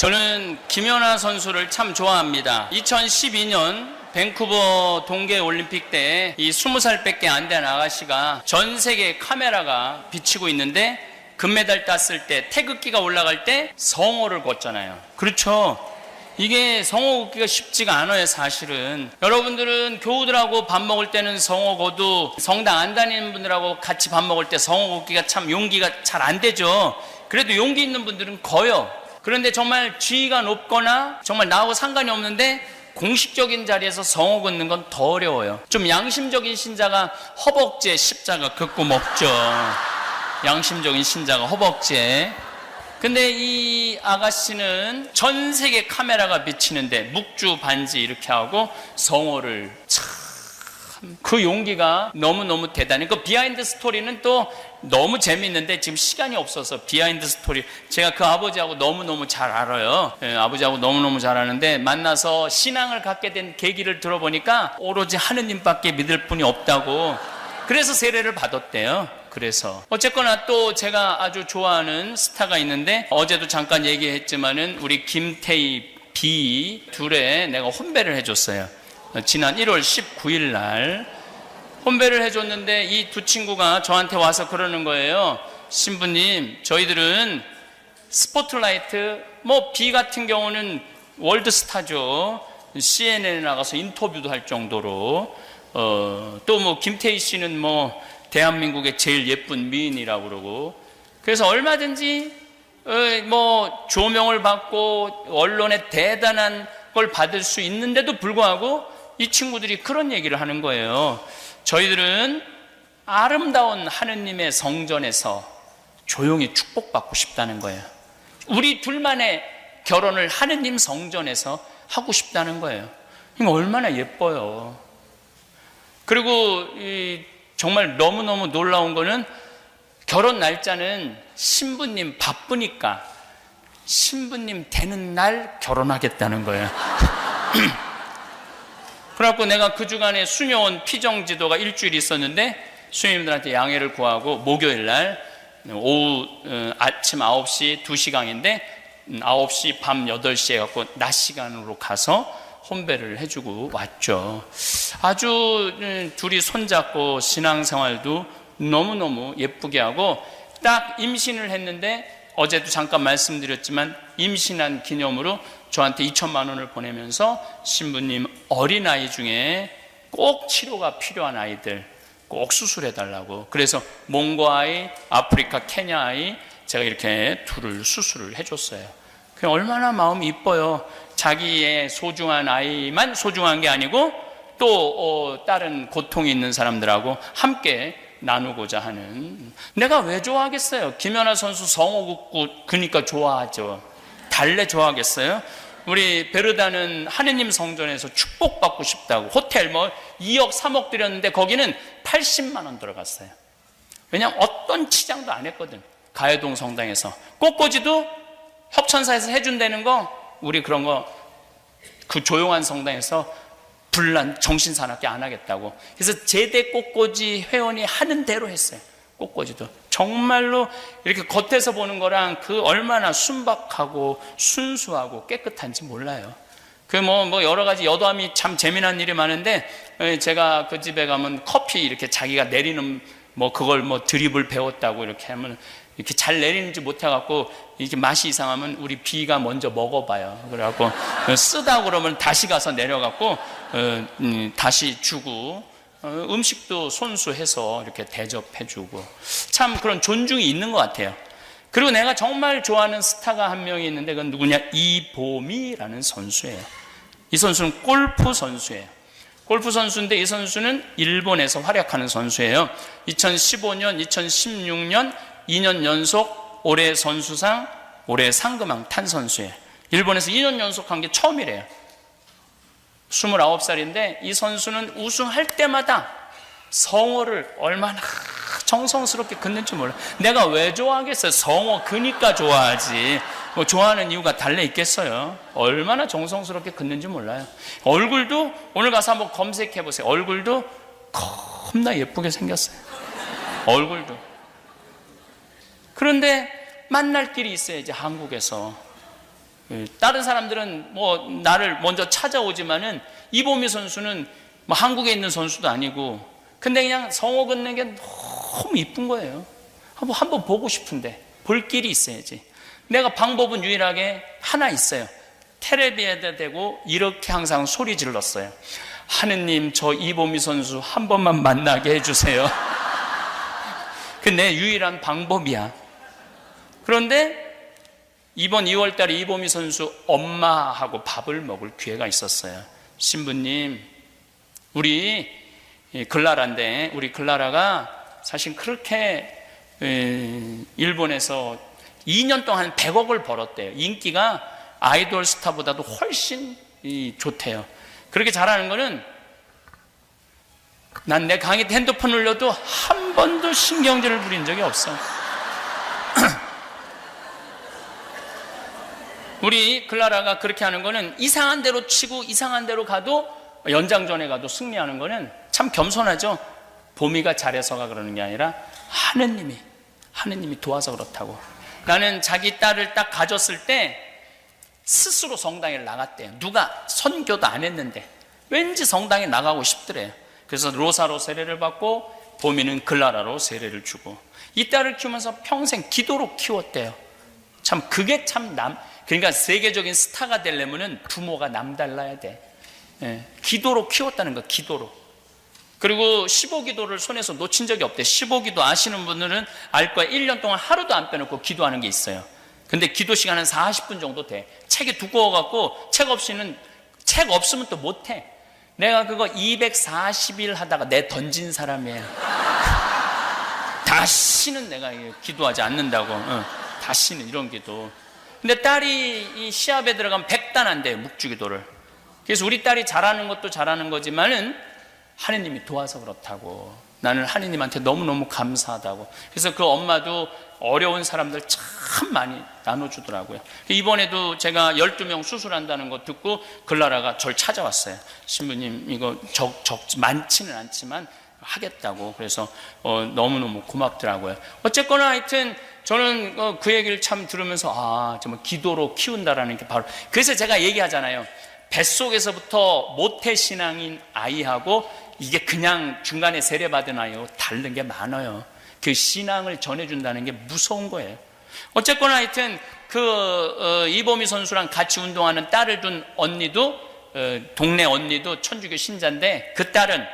저는 김연아 선수를 참 좋아합니다. 2012년 밴쿠버 동계올림픽 때 이 20살밖에 안 된 아가씨가 전 세계 카메라가 비치고 있는데 금메달 땄을 때 태극기가 올라갈 때 성호를 걷잖아요. 그렇죠? 이게 성호 걷기가 쉽지가 않아요. 사실은 여러분들은 교우들하고 밥 먹을 때는 성호 걷고 성당 안 다니는 분들하고 같이 밥 먹을 때 성호 걷기가 참 용기가 잘 안 되죠. 그래도 용기 있는 분들은 거요. 그런데 정말 지위가 높거나 정말 나하고 상관이 없는데 공식적인 자리에서 성호 걷는 건 더 어려워요. 좀 양심적인 신자가 허벅지에 십자가 긋고 먹죠. 양심적인 신자가 허벅지에. 근데 이 아가씨는 전 세계 카메라가 비치는데 묵주 반지 이렇게 하고 성호를 참 그 용기가 너무너무 대단해. 그 비하인드 스토리는 또 너무 재밌는데 지금 시간이 없어서 비하인드 스토리 제가 그 아버지하고 너무너무 잘 알아요. 아버지하고 너무너무 잘 아는데 만나서 신앙을 갖게 된 계기를 들어보니까 오로지 하느님밖에 믿을 분이 없다고 그래서 세례를 받았대요. 그래서 어쨌거나 또 제가 아주 좋아하는 스타가 있는데 어제도 잠깐 얘기했지만은 우리 김태희 B 둘에 내가 혼배를 해줬어요. 지난 1월 19일 날 혼배를 해줬는데 이 두 친구가 저한테 와서 그러는 거예요. 신부님, 저희들은 스포트라이트 B 같은 경우는 월드스타죠. CNN에 나가서 인터뷰도 할 정도로 또 김태희 씨는 대한민국의 제일 예쁜 미인이라고 그러고 그래서 얼마든지 조명을 받고 언론에 대단한 걸 받을 수 있는데도 불구하고 이 친구들이 그런 얘기를 하는 거예요. 저희들은 아름다운 하느님의 성전에서 조용히 축복받고 싶다는 거예요. 우리 둘만의 결혼을 하느님 성전에서 하고 싶다는 거예요. 이거 얼마나 예뻐요. 그리고 정말 너무너무 놀라운 거는 결혼 날짜는 신부님 바쁘니까 신부님 되는 날 결혼하겠다는 거예요. 그래갖고 내가 그 주간에 수녀원 피정지도가 일주일 있었는데 수녀님들한테 양해를 구하고 목요일 날 오후 아침 9시 2시간인데 9시 밤 8시에 갖고 낮 시간으로 가서 혼배를 해주고 왔죠. 아주 둘이 손잡고 신앙생활도 너무너무 예쁘게 하고 딱 임신을 했는데 어제도 잠깐 말씀드렸지만 임신한 기념으로 저한테 2천만 원을 보내면서 신부님 어린아이 중에 꼭 치료가 필요한 아이들 꼭 수술해달라고 그래서 몽고 아이, 아프리카 케냐 아이 제가 이렇게 둘을 수술을 해줬어요. 그게 얼마나 마음이 이뻐요. 자기의 소중한 아이만 소중한 게 아니고 또 다른 고통이 있는 사람들하고 함께 나누고자 하는. 내가 왜 좋아하겠어요? 김연아 선수 성호 긋고 그니까 좋아하죠. 달래 좋아하겠어요? 우리 베르다는 하느님 성전에서 축복받고 싶다고 호텔 2억 3억 들였는데 거기는 80만 원 들어갔어요. 왜냐하면 어떤 치장도 안 했거든. 가야동 성당에서. 꽃꽂이도 협천사에서 해준다는 거 우리 그런 거 그 조용한 성당에서 불난 정신사납게 안 하겠다고. 그래서 제대 꽃꽂이 회원이 하는 대로 했어요. 꽃꽂이도 정말로 이렇게 겉에서 보는 거랑 그 얼마나 순박하고 순수하고 깨끗한지 몰라요. 그 여러 가지 여담이 참 재미난 일이 많은데 제가 그 집에 가면 커피 이렇게 자기가 내리는 그걸 드립을 배웠다고 이렇게 하면 이렇게 잘 내리는지 못해갖고 이렇게 맛이 이상하면 우리 비가 먼저 먹어봐요. 그래갖고 쓰다 그러면 다시 가서 내려갖고 다시 주고 음식도 손수해서 이렇게 대접해주고 참 그런 존중이 있는 것 같아요. 그리고 내가 정말 좋아하는 스타가 한 명이 있는데 그건 누구냐? 이보미라는 선수예요. 이 선수는 골프 선수예요. 골프 선수인데 이 선수는 일본에서 활약하는 선수예요. 2015년, 2016년 2년 연속 올해 선수상, 올해 상금왕 탄 선수예요. 일본에서 2년 연속 한 게 처음이래요. 29살인데 이 선수는 우승할 때마다 성호를 얼마나 정성스럽게 긋는지 몰라. 내가 왜 좋아하겠어요? 성호 그니까 좋아하지. 좋아하는 이유가 달래 있겠어요? 얼마나 정성스럽게 긋는지 몰라요. 얼굴도 오늘 가서 한번 검색해 보세요. 얼굴도 겁나 예쁘게 생겼어요. 얼굴도. 그런데 만날 길이 있어야지. 한국에서 다른 사람들은 뭐 나를 먼저 찾아오지만은 이보미 선수는 뭐 한국에 있는 선수도 아니고, 근데 그냥 성호 걷는 게 너무 이쁜 거예요. 한번 보고 싶은데 볼 길이 있어야지. 내가 방법은 유일하게 하나 있어요. 텔레비에다 대고 이렇게 항상 소리 질렀어요. 하느님, 저 이보미 선수 한 번만 만나게 해주세요. 그게 내 유일한 방법이야. 그런데 이번 2월 달에 이보미 선수 엄마하고 밥을 먹을 기회가 있었어요. 신부님, 우리 글라라인데, 우리 글라라가 사실 그렇게 일본에서 2년 동안 100억을 벌었대요. 인기가 아이돌 스타보다도 훨씬 좋대요. 그렇게 잘하는 거는 난 내 강의 때 핸드폰 울려도 한 번도 신경질을 부린 적이 없어. 우리 클라라가 그렇게 하는 거는 이상한 데로 치고 이상한 데로 가도, 연장전에 가도 승리하는 거는 참 겸손하죠. 보미가 잘해서가 그러는 게 아니라 하느님이 도와서 그렇다고. 나는 자기 딸을 딱 가졌을 때 스스로 성당에 나갔대요. 누가 선교도 안 했는데 왠지 성당에 나가고 싶더래요. 그래서 로사로 세례를 받고 보미는 글라라로 세례를 주고, 이 딸을 키우면서 평생 기도로 키웠대요. 참 그게 참 그러니까 세계적인 스타가 되려면 부모가 남달라야 돼. 기도로 키웠다는 거, 기도로. 그리고 15기도를 손에서 놓친 적이 없대. 15기도 아시는 분들은 알 거야. 1년 동안 하루도 안 빼놓고 기도하는 게 있어요. 근데 기도 시간은 40분 정도 돼. 책이 두꺼워갖고 책 없으면 또 못해. 내가 그거 240일 하다가 내 던진 사람이에요. 다시는 내가 기도하지 않는다고. 다시는 이런 기도. 근데 딸이 이 시합에 들어가면 100단 안 돼요, 묵주기도를. 그래서 우리 딸이 잘하는 것도 잘하는 거지만은 하느님이 도와서 그렇다고. 나는 하느님한테 너무너무 감사하다고. 그래서 그 엄마도 어려운 사람들 참 많이 나눠주더라고요. 이번에도 제가 12명 수술한다는 거 듣고 글라라가 절 찾아왔어요. 신부님, 이거 많지는 않지만 하겠다고. 그래서 너무너무 고맙더라고요. 어쨌거나 하여튼 저는 그 얘기를 참 들으면서 정말 기도로 키운다라는 게 바로, 그래서 제가 얘기하잖아요. 뱃속에서부터 모태신앙인 아이하고 이게 그냥 중간에 세례받은 아이하고 다른 게 많아요. 그 신앙을 전해준다는 게 무서운 거예요. 어쨌거나 하여튼 이보미 선수랑 같이 운동하는 딸을 둔 언니도, 동네 언니도 천주교 신자인데, 그 딸은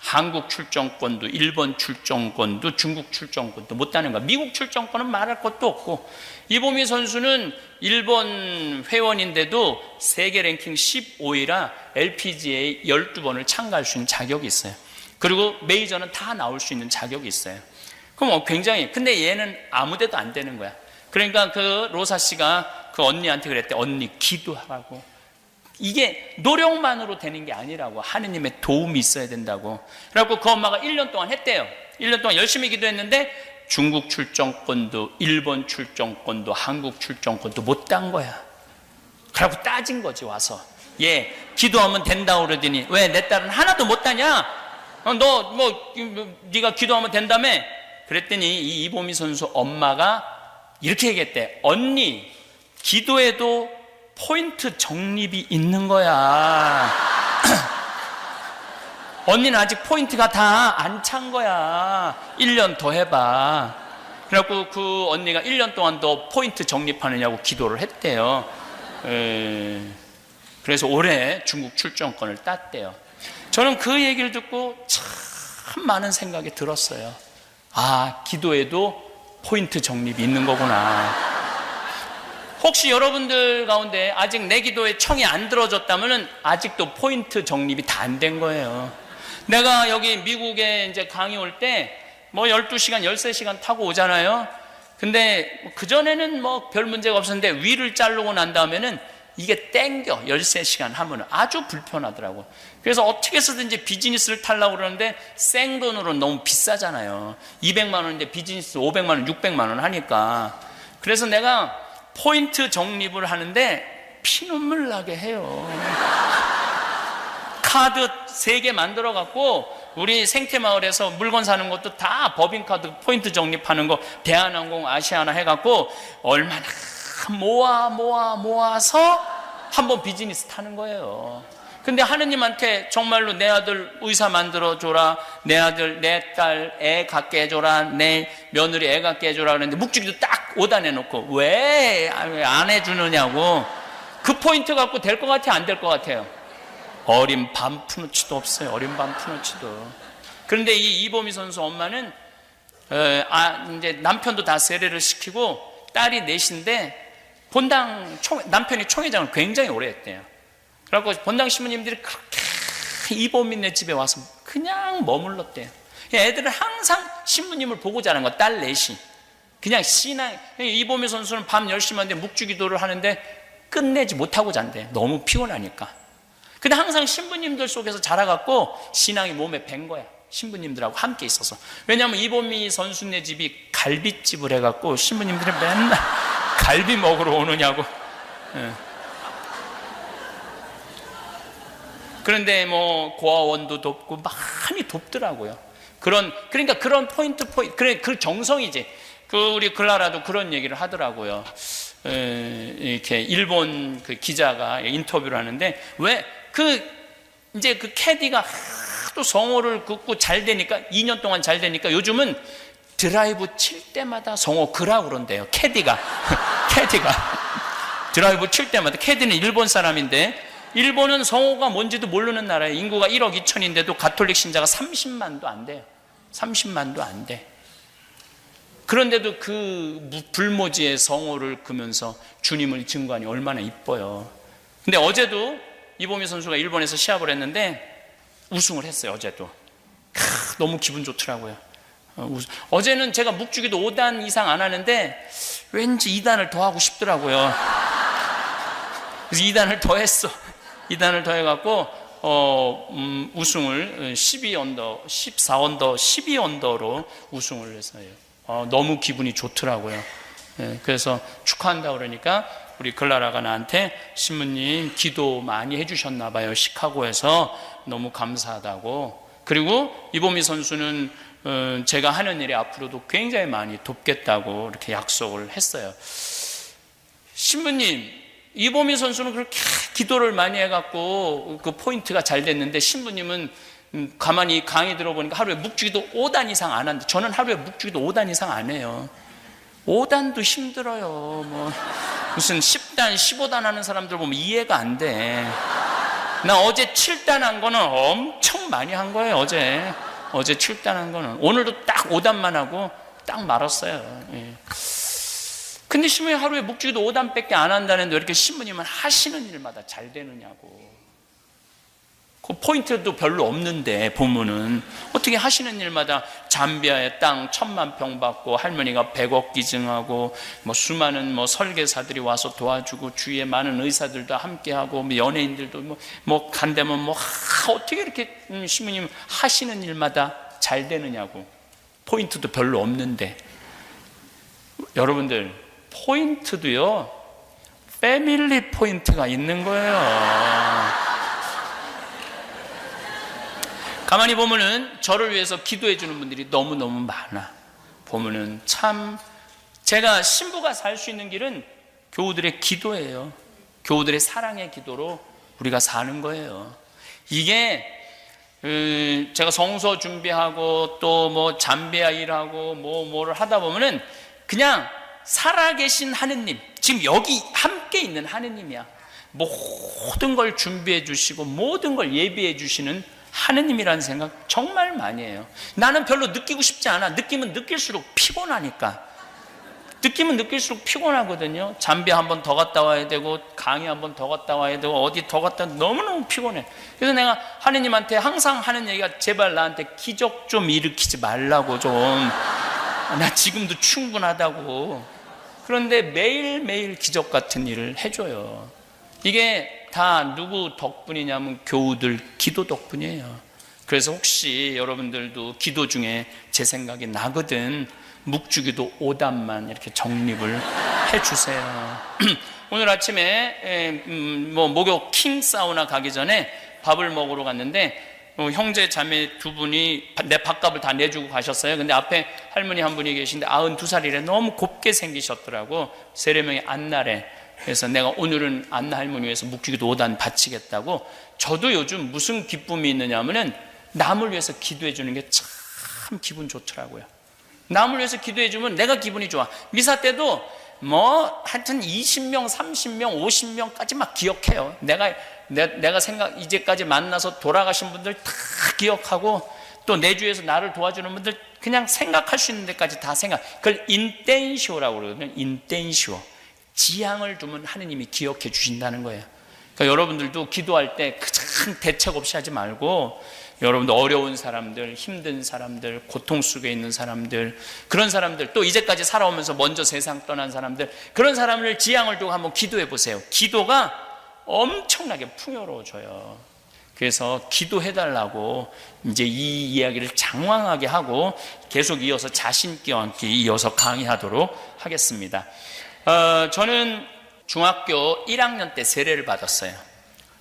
한국 출정권도, 일본 출정권도, 중국 출정권도 못 따는 거야. 미국 출정권은 말할 것도 없고, 이보미 선수는 일본 회원인데도 세계 랭킹 15위라 LPGA 12번을 참가할 수 있는 자격이 있어요. 그리고 메이저는 다 나올 수 있는 자격이 있어요. 그럼 굉장히, 근데 얘는 아무 데도 안 되는 거야. 그러니까 그 로사 씨가 그 언니한테 그랬대. 언니 기도하라고. 이게 노력만으로 되는 게 아니라고. 하느님의 도움이 있어야 된다고. 그래갖고 그 엄마가 1년 동안 했대요. 1년 동안 열심히 기도했는데 중국 출정권도, 일본 출정권도, 한국 출정권도 못 딴 거야. 그래갖고 따진 거지, 와서. 얘 기도하면 된다고 그러더니 왜 내 딸은 하나도 못 따냐? 네가 기도하면 된다며? 그랬더니 이 이보미 선수 엄마가 이렇게 얘기했대. 언니, 기도에도 포인트 적립이 있는 거야. 언니는 아직 포인트가 다 안 찬 거야. 1년 더 해봐. 그래갖고 그 언니가 1년 동안 더 포인트 적립하느냐고 기도를 했대요. 그래서 올해 중국 출정권을 땄대요. 저는 그 얘기를 듣고 참 많은 생각이 들었어요. 기도에도 포인트 적립이 있는 거구나. 혹시 여러분들 가운데 아직 내 기도에 청이 안 들어졌다면 아직도 포인트 적립이 다 안 된 거예요. 내가 여기 미국에 이제 강의 올 때 12시간, 13시간 타고 오잖아요. 근데 그전에는 별 문제가 없었는데 위를 자르고 난 다음에는 이게 땡겨. 13시간 하면은 아주 불편하더라고. 그래서 어떻게 해서든지 비즈니스를 타려고 그러는데 생돈으로 너무 비싸잖아요. 200만 원인데 비즈니스 500만 원, 600만 원 하니까. 그래서 내가 포인트 적립을 하는데 피눈물 나게 해요. 카드 3개 만들어 갖고 우리 생태마을에서 물건 사는 것도 다 법인카드 포인트 적립하는 거 대한항공, 아시아나 해갖고 얼마나 모아서 한번 비즈니스 타는 거예요. 근데 하느님한테 정말로 내 아들 의사 만들어줘라, 내 아들, 내 딸 애 갖게 해줘라, 내 며느리 애 갖게 해줘라 그랬는데 묵주기도 딱 5단 해놓고 왜 안 해주느냐고. 그 포인트 갖고 될 것 같아요, 안 될 것 같아요? 어린 반푼어치도 없어요. 어린 반푼어치도. 그런데 이 이보미 선수 엄마는 이제 남편도 다 세례를 시키고 딸이 넷인데 남편이 총회장을 굉장히 오래 했대요. 그래갖고 본당 신부님들이 그렇게 이보미네 집에 와서 그냥 머물렀대요. 애들은 항상 신부님을 보고 자란 거야. 딸 넷이 그냥 신앙. 이보미 선수는 밤 10시만 돼 묵주기도를 하는데 끝내지 못하고 잔대. 너무 피곤하니까. 근데 항상 신부님들 속에서 자라갖고 신앙이 몸에 밴 거야. 신부님들하고 함께 있어서. 왜냐하면 이보미 선수네 집이 갈비집을 해갖고 신부님들이 맨날 갈비 먹으러 오느냐고. 그런데 뭐 고아원도 돕고 많이 돕더라고요. 그러니까 그런 포인트 그래 그 정성이지. 우리 클라라도 그런 얘기를 하더라고요. 이렇게 일본 그 기자가 인터뷰를 하는데 왜 이제 그 캐디가 하도 성호를 긋고 잘 되니까 2년 동안 잘 되니까 요즘은 드라이브 칠 때마다 성호 그라 그런대요. 캐디가 드라이브 칠 때마다. 캐디는 일본 사람인데 일본은 성호가 뭔지도 모르는 나라예요. 인구가 1억 2천인데도 가톨릭 신자가 30만도 안 돼요. 30만도 안 돼. 그런데도 그 불모지의 성호를 그면서 주님을 증거하니 얼마나 이뻐요. 근데 어제도 이보미 선수가 일본에서 시합을 했는데 우승을 했어요. 어제도. 너무 기분 좋더라고요. 어제는 제가 묵주기도 5단 이상 안 하는데 왠지 2단을 더 하고 싶더라고요. 그래서 2단을 더 했어. 2단을 더 해갖고 우승을 12언더, 14언더, 12언더로 우승을 했어요. 너무 기분이 좋더라고요. 그래서 축하한다 그러니까 우리 글라라가 나한테 신부님 기도 많이 해주셨나 봐요. 시카고에서 너무 감사하다고. 그리고 이보미 선수는 제가 하는 일에 앞으로도 굉장히 많이 돕겠다고 이렇게 약속을 했어요. 신부님, 이보미 선수는 그렇게 기도를 많이 해갖고 그 포인트가 잘 됐는데 신부님은 가만히 강의 들어보니까 하루에 묵주기도 5단 이상 안 하는데 저는 하루에 묵주기도 5단 이상 안 해요. 5단도 힘들어요. 뭐 무슨 10단, 15단 하는 사람들 보면 이해가 안 돼. 나 어제 7단 한 거는 엄청 많이 한 거예요. 어제 7단 한 거는. 오늘도 딱 5단만 하고 딱 말았어요. 예. 근데 신부님 하루에 묵주기도 5단밖에 안 한다는데 왜 이렇게 신부님은 하시는 일마다 잘 되느냐고. 그 포인트도 별로 없는데 보면은 어떻게 하시는 일마다 잠비아의 땅 1000만 평 받고 할머니가 100억 기증하고 뭐 수많은 뭐 설계사들이 와서 도와주고 주위에 많은 의사들도 함께하고 뭐 연예인들도 뭐 간다면 뭐 어떻게 이렇게 신부님 하시는 일마다 잘 되느냐고. 포인트도 별로 없는데. 여러분들 포인트도요 패밀리 포인트가 있는 거예요. 가만히 보면은 저를 위해서 기도해 주는 분들이 너무너무 많아. 보면은 참 제가 신부가 살 수 있는 길은 교우들의 기도예요. 교우들의 사랑의 기도로 우리가 사는 거예요. 이게 제가 성서 준비하고 또 뭐 잠비아 일하고 뭐를 하다 보면은 그냥 살아계신 하느님, 지금 여기 함께 있는 하느님이야. 모든 걸 준비해 주시고 모든 걸 예비해 주시는 하느님이라는 생각 정말 많이 해요. 나는 별로 느끼고 싶지 않아. 느끼면 느낄수록 피곤하니까. 느끼면 느낄수록 피곤하거든요. 잠비 한 번 더 갔다 와야 되고 강의 한 번 더 갔다 와야 되고 어디 더 갔다 너무너무 피곤해. 그래서 내가 하느님한테 항상 하는 얘기가 제발 나한테 기적 좀 일으키지 말라고 좀. 나 지금도 충분하다고. 그런데 매일매일 기적 같은 일을 해줘요. 이게 다 누구 덕분이냐면 교우들 기도 덕분이에요. 그래서 혹시 여러분들도 기도 중에 제 생각이 나거든 묵주기도 5단만 이렇게 정립을 해주세요. 오늘 아침에 목욕 킹 사우나 가기 전에 밥을 먹으러 갔는데 형제 자매 두 분이 내 밥값을 다 내주고 가셨어요. 근데 앞에 할머니 한 분이 계신데 92살이래. 너무 곱게 생기셨더라고. 세례명이 안나래. 그래서 내가 오늘은 안나 할머니 위해서 묵주기도 5단 바치겠다고. 저도 요즘 무슨 기쁨이 있느냐면은 남을 위해서 기도해 주는 게 참 기분 좋더라고요. 남을 위해서 기도해 주면 내가 기분이 좋아. 미사 때도 뭐 하여튼 20명, 30명, 50명까지 막 기억해요. 내가 이제까지 만나서 돌아가신 분들 다 기억하고, 또 내 주위에서 나를 도와주는 분들 그냥 생각할 수 있는 데까지 다 그걸 인텐시오라고 그러거든요. 인텐시오. 지향을 두면 하느님이 기억해 주신다는 거예요. 그러니까 여러분들도 기도할 때 큰 대책 없이 하지 말고, 여러분들 어려운 사람들, 힘든 사람들, 고통 속에 있는 사람들, 그런 사람들, 또 이제까지 살아오면서 먼저 세상 떠난 사람들, 그런 사람을 지향을 두고 한번 기도해 보세요. 기도가 엄청나게 풍요로워져요. 그래서 기도해달라고 이제 이 이야기를 장황하게 하고 계속 이어서 자신있게 이어서 강의하도록 하겠습니다. 저는 중학교 1학년 때 세례를 받았어요.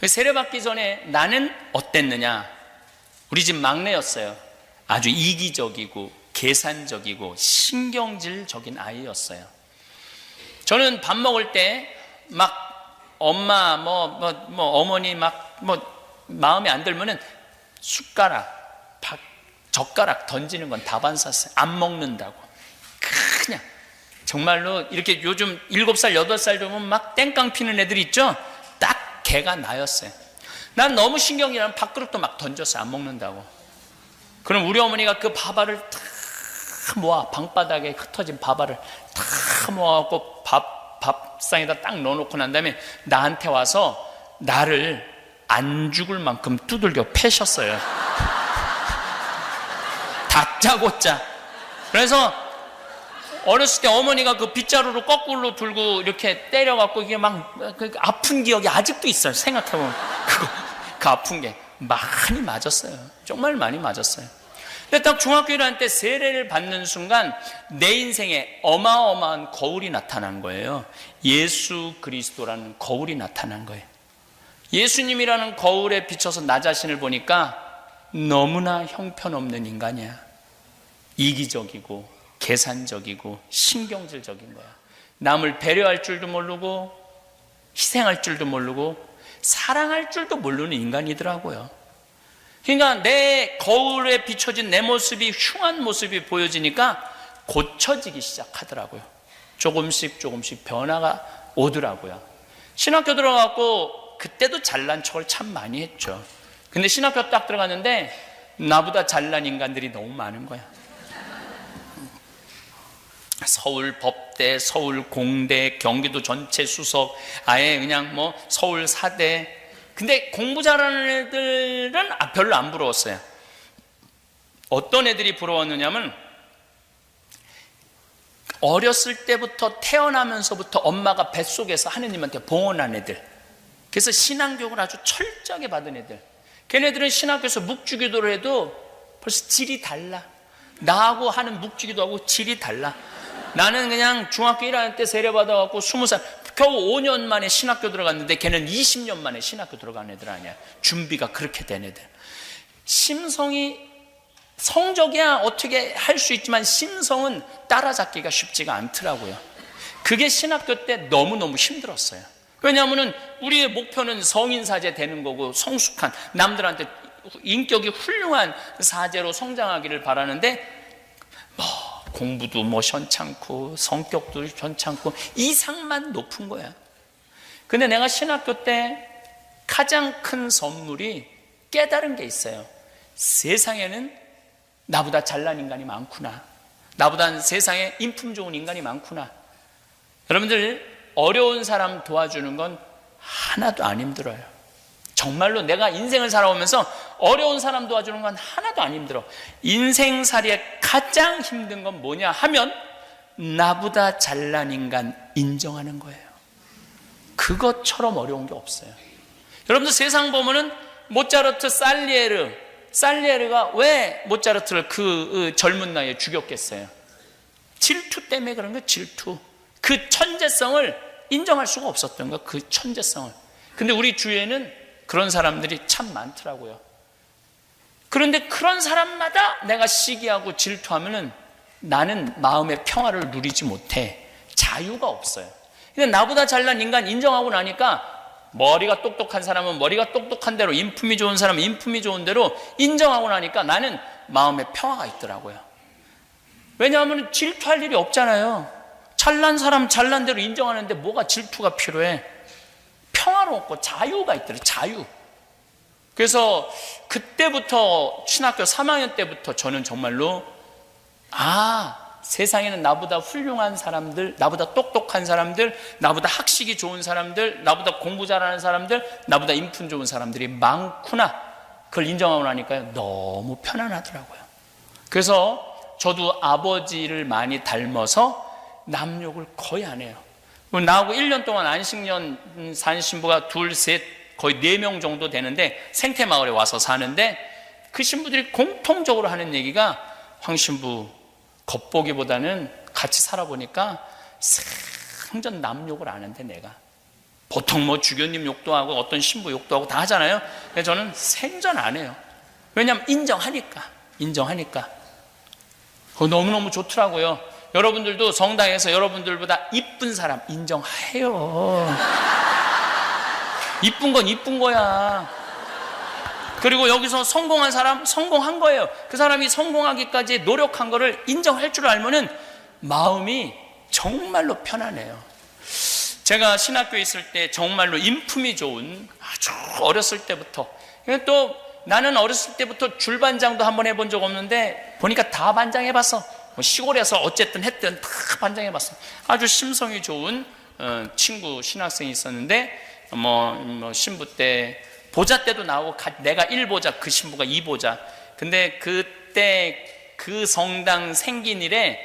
세례 받기 전에 나는 어땠느냐? 우리 집 막내였어요. 아주 이기적이고 계산적이고 신경질적인 아이였어요. 저는 밥 먹을 때 막 엄마 어머니 마음에 안 들면은 숟가락, 젓가락 던지는 건 다 반샀어요. 안 먹는다고. 그냥 정말로 이렇게 요즘 7살, 8살 되면 막 땡깡 피는 애들 있죠? 딱 걔가 나였어요. 난 너무 신경이 나면 밥그릇도 막 던졌어요. 안 먹는다고. 그럼 우리 어머니가 그 밥알을 다 모아, 방바닥에 흩어진 밥알을 다 모아갖고 밥상에다 딱 넣어놓고 난 다음에 나한테 와서 나를 안 죽을 만큼 두들겨 패셨어요. 다짜고짜. 그래서 어렸을 때 어머니가 그 빗자루로 거꾸로 들고 이렇게 때려갖고 이게 막 아픈 기억이 아직도 있어요. 생각해보면 그 아픈 게 많이 맞았어요. 정말 많이 맞았어요. 근데 딱 중학교 1학년 때 세례를 받는 순간 내 인생에 어마어마한 거울이 나타난 거예요. 예수 그리스도라는 거울이 나타난 거예요. 예수님이라는 거울에 비춰서 나 자신을 보니까 너무나 형편없는 인간이야. 이기적이고 계산적이고 신경질적인 거야. 남을 배려할 줄도 모르고 희생할 줄도 모르고 사랑할 줄도 모르는 인간이더라고요. 그러니까 내 거울에 비춰진 내 모습이 흉한 모습이 보여지니까 고쳐지기 시작하더라고요. 조금씩 변화가 오더라고요. 신학교 들어가고 그때도 잘난 척을 참 많이 했죠. 근데 신학교 딱 들어갔는데 나보다 잘난 인간들이 너무 많은 거야. 서울 법대, 서울 공대, 경기도 전체 수석, 아예 그냥 서울 사대. 근데 공부 잘하는 애들은 별로 안 부러웠어요. 어떤 애들이 부러웠느냐면 어렸을 때부터 태어나면서부터 엄마가 뱃속에서 하느님한테 봉헌한 애들. 그래서 신앙교육을 아주 철저하게 받은 애들. 걔네들은 신학교에서 묵주기도를 해도 벌써 질이 달라. 나하고 하는 묵주기도하고 질이 달라. 나는 그냥 중학교 1학년 때 세례받아갖고 20살, 겨우 5년 만에 신학교 들어갔는데 걔는 20년 만에 신학교 들어간 애들 아니야. 준비가 그렇게 된 애들. 심성이, 성적이야 어떻게 할 수 있지만 심성은 따라잡기가 쉽지가 않더라고요. 그게 신학교 때 너무너무 힘들었어요. 왜냐하면 우리의 목표는 성인사제 되는 거고 성숙한 남들한테 인격이 훌륭한 사제로 성장하기를 바라는데 공부도 현찮고 성격도 현찮고 이상만 높은 거야. 근데 내가 신학교 때 가장 큰 선물이 깨달은 게 있어요. 세상에는 나보다 잘난 인간이 많구나. 나보다 세상에 인품 좋은 인간이 많구나. 여러분들 어려운 사람 도와주는 건 하나도 안 힘들어요. 정말로 내가 인생을 살아오면서 어려운 사람 도와주는 건 하나도 안 힘들어. 인생살이에 가장 힘든 건 뭐냐 하면 나보다 잘난 인간 인정하는 거예요. 그것처럼 어려운 게 없어요. 여러분들 세상 보면은 모차르트, 살리에르가 왜 모차르트를 그 젊은 나이에 죽였겠어요? 질투 때문에 그런 거예요. 질투. 그 천재성을 인정할 수가 없었던 거예요. 그 천재성을. 근데 우리 주위에는 그런 사람들이 참 많더라고요. 그런데 그런 사람마다 내가 시기하고 질투하면은 나는 마음의 평화를 누리지 못해. 자유가 없어요. 근데 나보다 잘난 인간 인정하고 나니까 머리가 똑똑한 사람은 머리가 똑똑한 대로, 인품이 좋은 사람은 인품이 좋은 대로 인정하고 나니까 나는 마음의 평화가 있더라고요. 왜냐하면 질투할 일이 없잖아요. 잘난 사람 잘난 대로 인정하는데 뭐가 질투가 필요해. 평화롭고 자유가 있더라고요. 자유. 그래서 그때부터 신학교 3학년 때부터 저는 정말로 세상에는 나보다 훌륭한 사람들, 나보다 똑똑한 사람들, 나보다 학식이 좋은 사람들, 나보다 공부 잘하는 사람들, 나보다 인품 좋은 사람들이 많구나. 그걸 인정하고 나니까 너무 편안하더라고요. 그래서 저도 아버지를 많이 닮아서 남욕을 거의 안 해요. 나하고 1년 동안 안식년 산 신부가 둘, 셋, 거의 4명 정도 되는데 생태마을에 와서 사는데 그 신부들이 공통적으로 하는 얘기가 황 신부 겉보기보다는 같이 살아보니까 생전 남욕을 안 하는데 내가 보통 뭐 주교님 욕도 하고 어떤 신부 욕도 하고 다 하잖아요. 근데 저는 생전 안 해요. 왜냐하면 인정하니까 그거 너무너무 좋더라고요. 여러분들도 성당에서 여러분들보다 이쁜 사람 인정해요. 이쁜 건 이쁜 거야. 그리고 여기서 성공한 사람 성공한 거예요. 그 사람이 성공하기까지 노력한 거를 인정할 줄 알면은 마음이 정말로 편안해요. 제가 신학교에 있을 때 정말로 인품이 좋은, 아주 어렸을 때부터, 또 나는 어렸을 때부터 줄반장도 한번 해본 적 없는데 보니까 다 반장해봤어. 시골에서 어쨌든 했든 다 반장해봤어. 아주 심성이 좋은 친구 신학생이 있었는데 신부 때 보자 때도 나오고 내가 1보자, 그 신부가 2보자. 근데 그때 그 성당 생긴 이래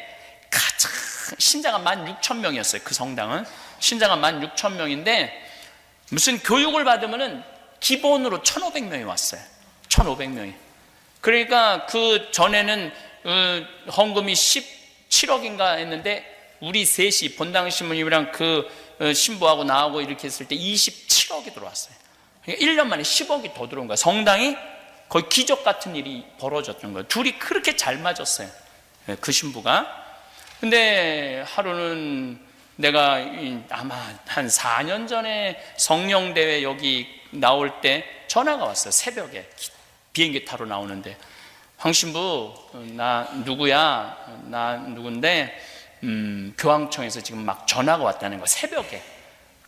가장 신자가 16,000명이었어요. 그 성당은 신자가 16,000명인데 무슨 교육을 받으면은 기본으로 1,500명이 왔어요. 1,500명이. 그러니까 그 전에는 헌금이 17억인가 했는데 우리 셋이 본당 신부님이랑 그 신부하고 나하고 이렇게 했을 때 27억이 들어왔어요. 그러니까 1년 만에 10억이 더 들어온 거야. 성당이 거의 기적 같은 일이 벌어졌던 거예요. 둘이 그렇게 잘 맞았어요. 그 신부가. 근데 하루는 내가 아마 한 4년 전에 성령대회 여기 나올 때 전화가 왔어요. 새벽에 비행기 타러 나오는데 황 신부 나 누구야? 나 누군데 교황청에서 지금 막 전화가 왔다는 거야. 새벽에.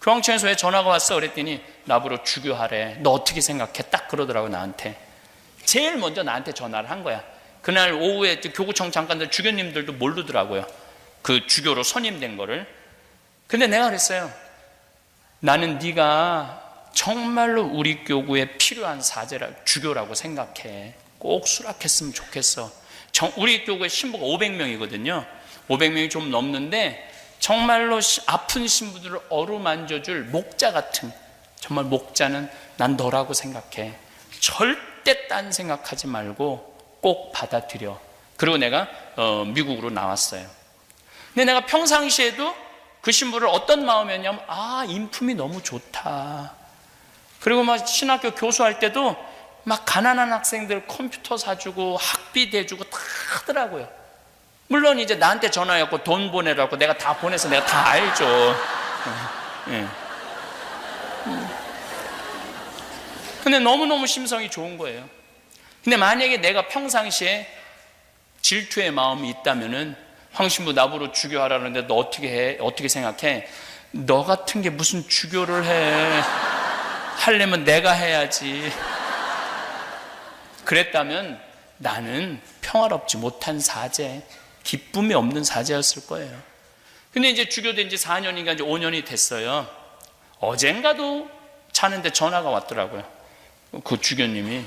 교황청에서 왜 전화가 왔어? 그랬더니 나보러 주교하래. 너 어떻게 생각해? 딱 그러더라고 나한테. 제일 먼저 나한테 전화를 한 거야. 그날 오후에 교구청 장관들 주교님들도 모르더라고요. 그 주교로 선임된 거를. 근데 내가 그랬어요. 나는 네가 정말로 우리 교구에 필요한 주교라고 생각해. 꼭 수락했으면 좋겠어. 우리 교구에 신부가 500명이거든요. 500명이 좀 넘는데 정말로 아픈 신부들을 어루만져줄 목자 같은, 정말 목자는 난 너라고 생각해. 절대 딴 생각하지 말고 꼭 받아들여. 그리고 내가 미국으로 나왔어요. 근데 내가 평상시에도 그 신부를 어떤 마음이었냐면 인품이 너무 좋다. 그리고 막 신학교 교수할 때도 막 가난한 학생들 컴퓨터 사주고 학비 대주고 다 하더라고요. 물론 이제 나한테 전화했고 돈 보내라고 내가 다 보내서 내가 다 알죠. 근데 너무너무 심성이 좋은 거예요. 근데 만약에 내가 평상시에 질투의 마음이 있다면은 황 신부 나보러 주교하라는데 너 어떻게 해? 어떻게 생각해? 너 같은 게 무슨 주교를 해? 하려면 내가 해야지. 그랬다면 나는 평화롭지 못한 사제, 기쁨이 없는 사제였을 거예요. 근데 이제 주교된 지 4년인가 이제 5년이 됐어요. 어젠가도 자는데 전화가 왔더라고요. 그 주교님이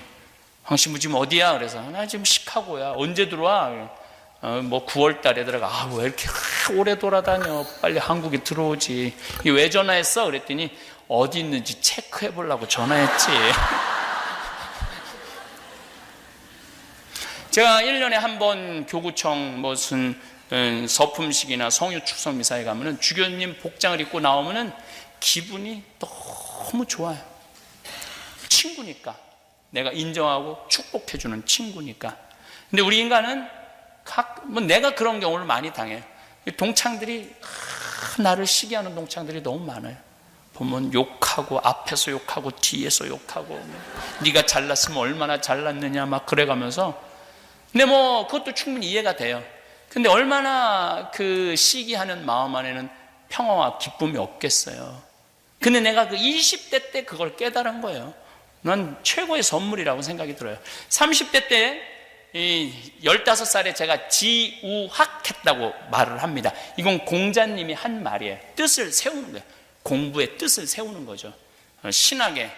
황 신부 지금 어디야? 그래서 나 지금 시카고야. 언제 들어와? 9월 달에 들어가. 왜 이렇게 오래 돌아다녀? 빨리 한국에 들어오지. 왜 전화했어? 그랬더니 어디 있는지 체크해 보려고 전화했지. 제가 1년에 한 번 교구청 무슨 서품식이나 성유 축성 미사에 가면은 주교님 복장을 입고 나오면은 기분이 너무 좋아요. 친구니까. 내가 인정하고 축복해주는 친구니까. 근데 우리 인간은 내가 그런 경우를 많이 당해요. 동창들이 나를 시기하는 동창들이 너무 많아요. 보면 욕하고, 앞에서 욕하고, 뒤에서 욕하고, 네가 잘났으면 얼마나 잘났느냐 막 그래가면서. 근데 그것도 충분히 이해가 돼요. 근데 얼마나 그 시기하는 마음 안에는 평화와 기쁨이 없겠어요. 근데 내가 그 20대 때 그걸 깨달은 거예요. 난 최고의 선물이라고 생각이 들어요. 30대 때 15살에 제가 지우학했다고 말을 합니다. 이건 공자님이 한 말이에요. 뜻을 세우는 거예요. 공부의 뜻을 세우는 거죠. 신학의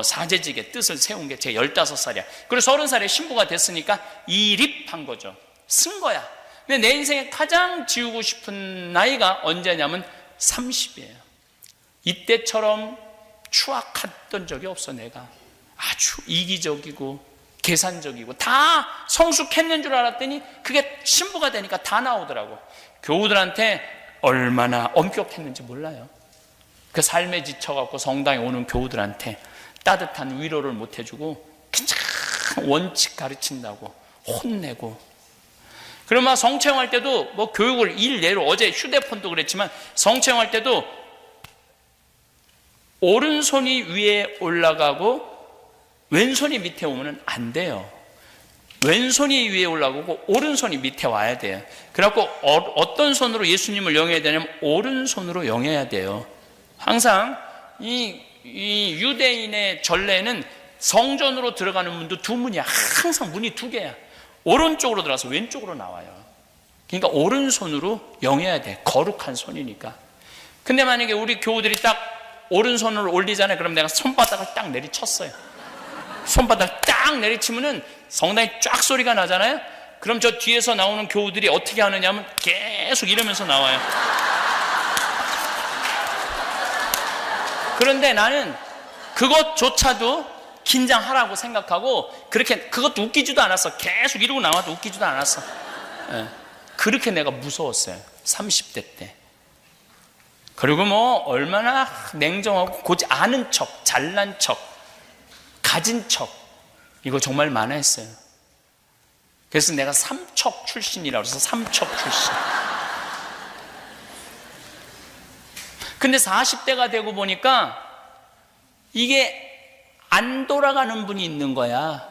사제직의 뜻을 세운 게 제 15살이야. 그리고 30살에 신부가 됐으니까 이립한 거죠. 쓴 거야. 근데 내 인생에 가장 지우고 싶은 나이가 언제냐면 30이에요. 이때처럼 추악했던 적이 없어. 내가 아주 이기적이고 계산적이고 다 성숙했는 줄 알았더니 그게 신부가 되니까 다 나오더라고. 교우들한테 얼마나 엄격했는지 몰라요. 그 삶에 지쳐갖고 성당에 오는 교우들한테 따뜻한 위로를 못 해주고 그냥 원칙 가르친다고 혼내고. 그러면 성체형할 때도 교육을 일례로, 어제 휴대폰도 그랬지만 성체형할 때도 오른손이 위에 올라가고 왼손이 밑에 오면 안 돼요. 왼손이 위에 올라가고 오른손이 밑에 와야 돼요. 그래갖고 어떤 손으로 예수님을 영해야 되냐면 오른손으로 영해야 돼요. 항상 이 유대인의 전례는 성전으로 들어가는 문도 두 문이야. 항상 문이 두 개야. 오른쪽으로 들어가서 왼쪽으로 나와요. 그러니까 오른손으로 영해야 돼. 거룩한 손이니까. 근데 만약에 우리 교우들이 딱 오른손을 올리잖아요. 그럼 내가 손바닥을 딱 내리쳤어요. 손바닥 딱 내리치면은 성당에 쫙 소리가 나잖아요. 그럼 저 뒤에서 나오는 교우들이 어떻게 하느냐 하면 계속 이러면서 나와요. 그런데 나는 그것조차도 긴장하라고 생각하고 그것도 웃기지도 않았어. 계속 이러고 나와도 웃기지도 않았어. 그렇게 내가 무서웠어요. 30대 때. 그리고 얼마나 냉정하고 고지 않은 척, 잘난 척, 가진 척, 이거 정말 많아 했어요. 그래서 내가 삼척 출신이라고 해서 삼척 출신. 근데 40대가 되고 보니까 이게 안 돌아가는 분이 있는 거야.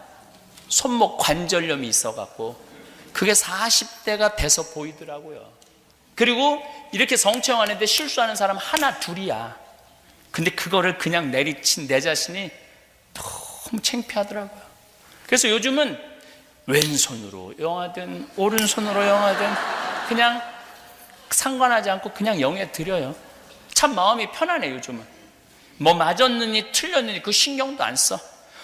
손목 관절염이 있어갖고. 그게 40대가 돼서 보이더라고요. 그리고 이렇게 성체형하는데 실수하는 사람 하나 둘이야. 근데 그거를 그냥 내리친 내 자신이 너무 창피하더라고요. 그래서 요즘은 왼손으로 영하든 오른손으로 영하든 그냥 상관하지 않고 그냥 영에 드려요. 참 마음이 편하네. 요즘은 맞았느니 틀렸느니 그 신경도 안 써.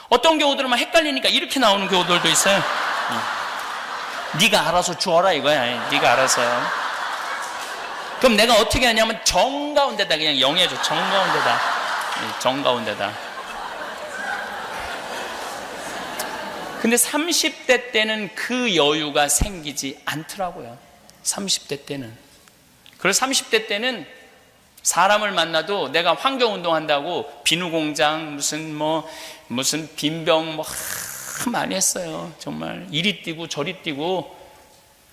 어떤 교우들은 막 헷갈리니까 이렇게 나오는 교우들도 있어요. 네가 알아서 주어라 이거야. 네가 알아서요. 그럼 내가 어떻게 하냐면 정가운데다 그냥 영해줘. 정가운데다. 근데 30대 때는 그 여유가 생기지 않더라고요. 30대 때는. 그래서 30대 때는 사람을 만나도 내가 환경운동 한다고 비누공장 무슨 빈병 많이 했어요. 정말 이리 뛰고 저리 뛰고.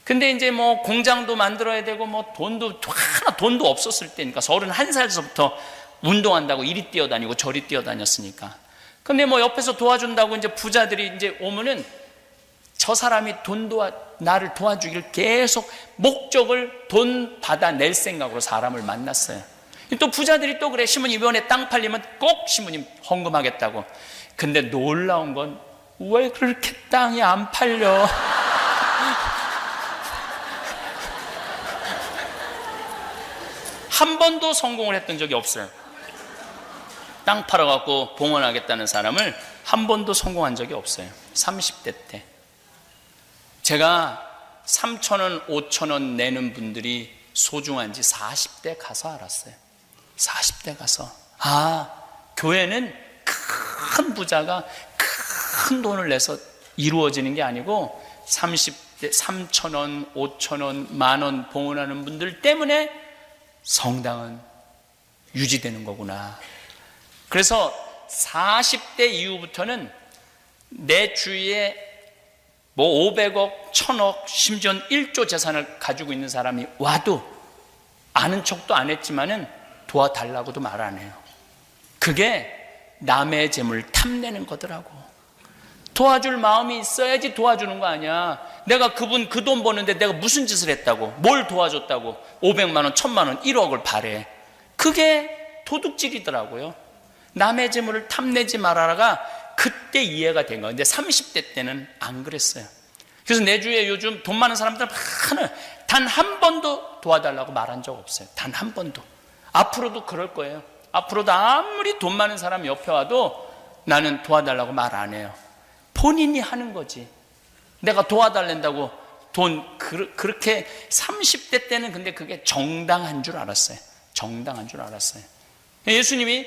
근데 이제 공장도 만들어야 되고 돈도 없었을 때니까 31살서부터 운동한다고 이리 뛰어다니고 저리 뛰어다녔으니까. 근데 옆에서 도와준다고 이제 부자들이 이제 오면은 저 사람이 나를 도와주기를 계속 목적을 돈 받아낼 생각으로 사람을 만났어요. 또 부자들이 또 그래. 시모님 이번에 땅 팔리면 꼭 시모님 헌금하겠다고. 근데 놀라운 건 왜 그렇게 땅이 안 팔려? 한 번도 성공을 했던 적이 없어요. 땅 팔아갖고 봉헌하겠다는 사람을 한 번도 성공한 적이 없어요. 30대 때. 제가 3,000원, 5,000원 내는 분들이 소중한지 40대 가서 알았어요. 40대 가서. 교회는 큰 부자가 큰 돈을 내서 이루어지는 게 아니고 30대 3,000원, 5,000원, 10,000원 봉헌하는 분들 때문에 성당은 유지되는 거구나. 그래서 40대 이후부터는 내 주위에 뭐 500억, 1000억, 심지어는 1조 재산을 가지고 있는 사람이 와도 아는 척도 안 했지만은 도와달라고도 말 안 해요. 그게 남의 재물 탐내는 거더라고. 도와줄 마음이 있어야지 도와주는 거 아니야. 내가 그분 그 돈 버는데 내가 무슨 짓을 했다고, 뭘 도와줬다고 500만 원, 1000만 원, 1억을 바래. 그게 도둑질이더라고요. 남의 재물을 탐내지 말아라가 그때 이해가 된 거예요. 근데 30대 때는 안 그랬어요. 그래서 내 주위에 요즘 돈 많은 사람들 단 한 번도 도와달라고 말한 적 없어요. 단 한 번도. 앞으로도 그럴 거예요. 앞으로도 아무리 돈 많은 사람이 옆에 와도 나는 도와달라고 말 안 해요. 본인이 하는 거지. 내가 도와달란다고 돈 그렇게 30대 때는 근데 그게 정당한 줄 알았어요. 정당한 줄 알았어요. 예수님이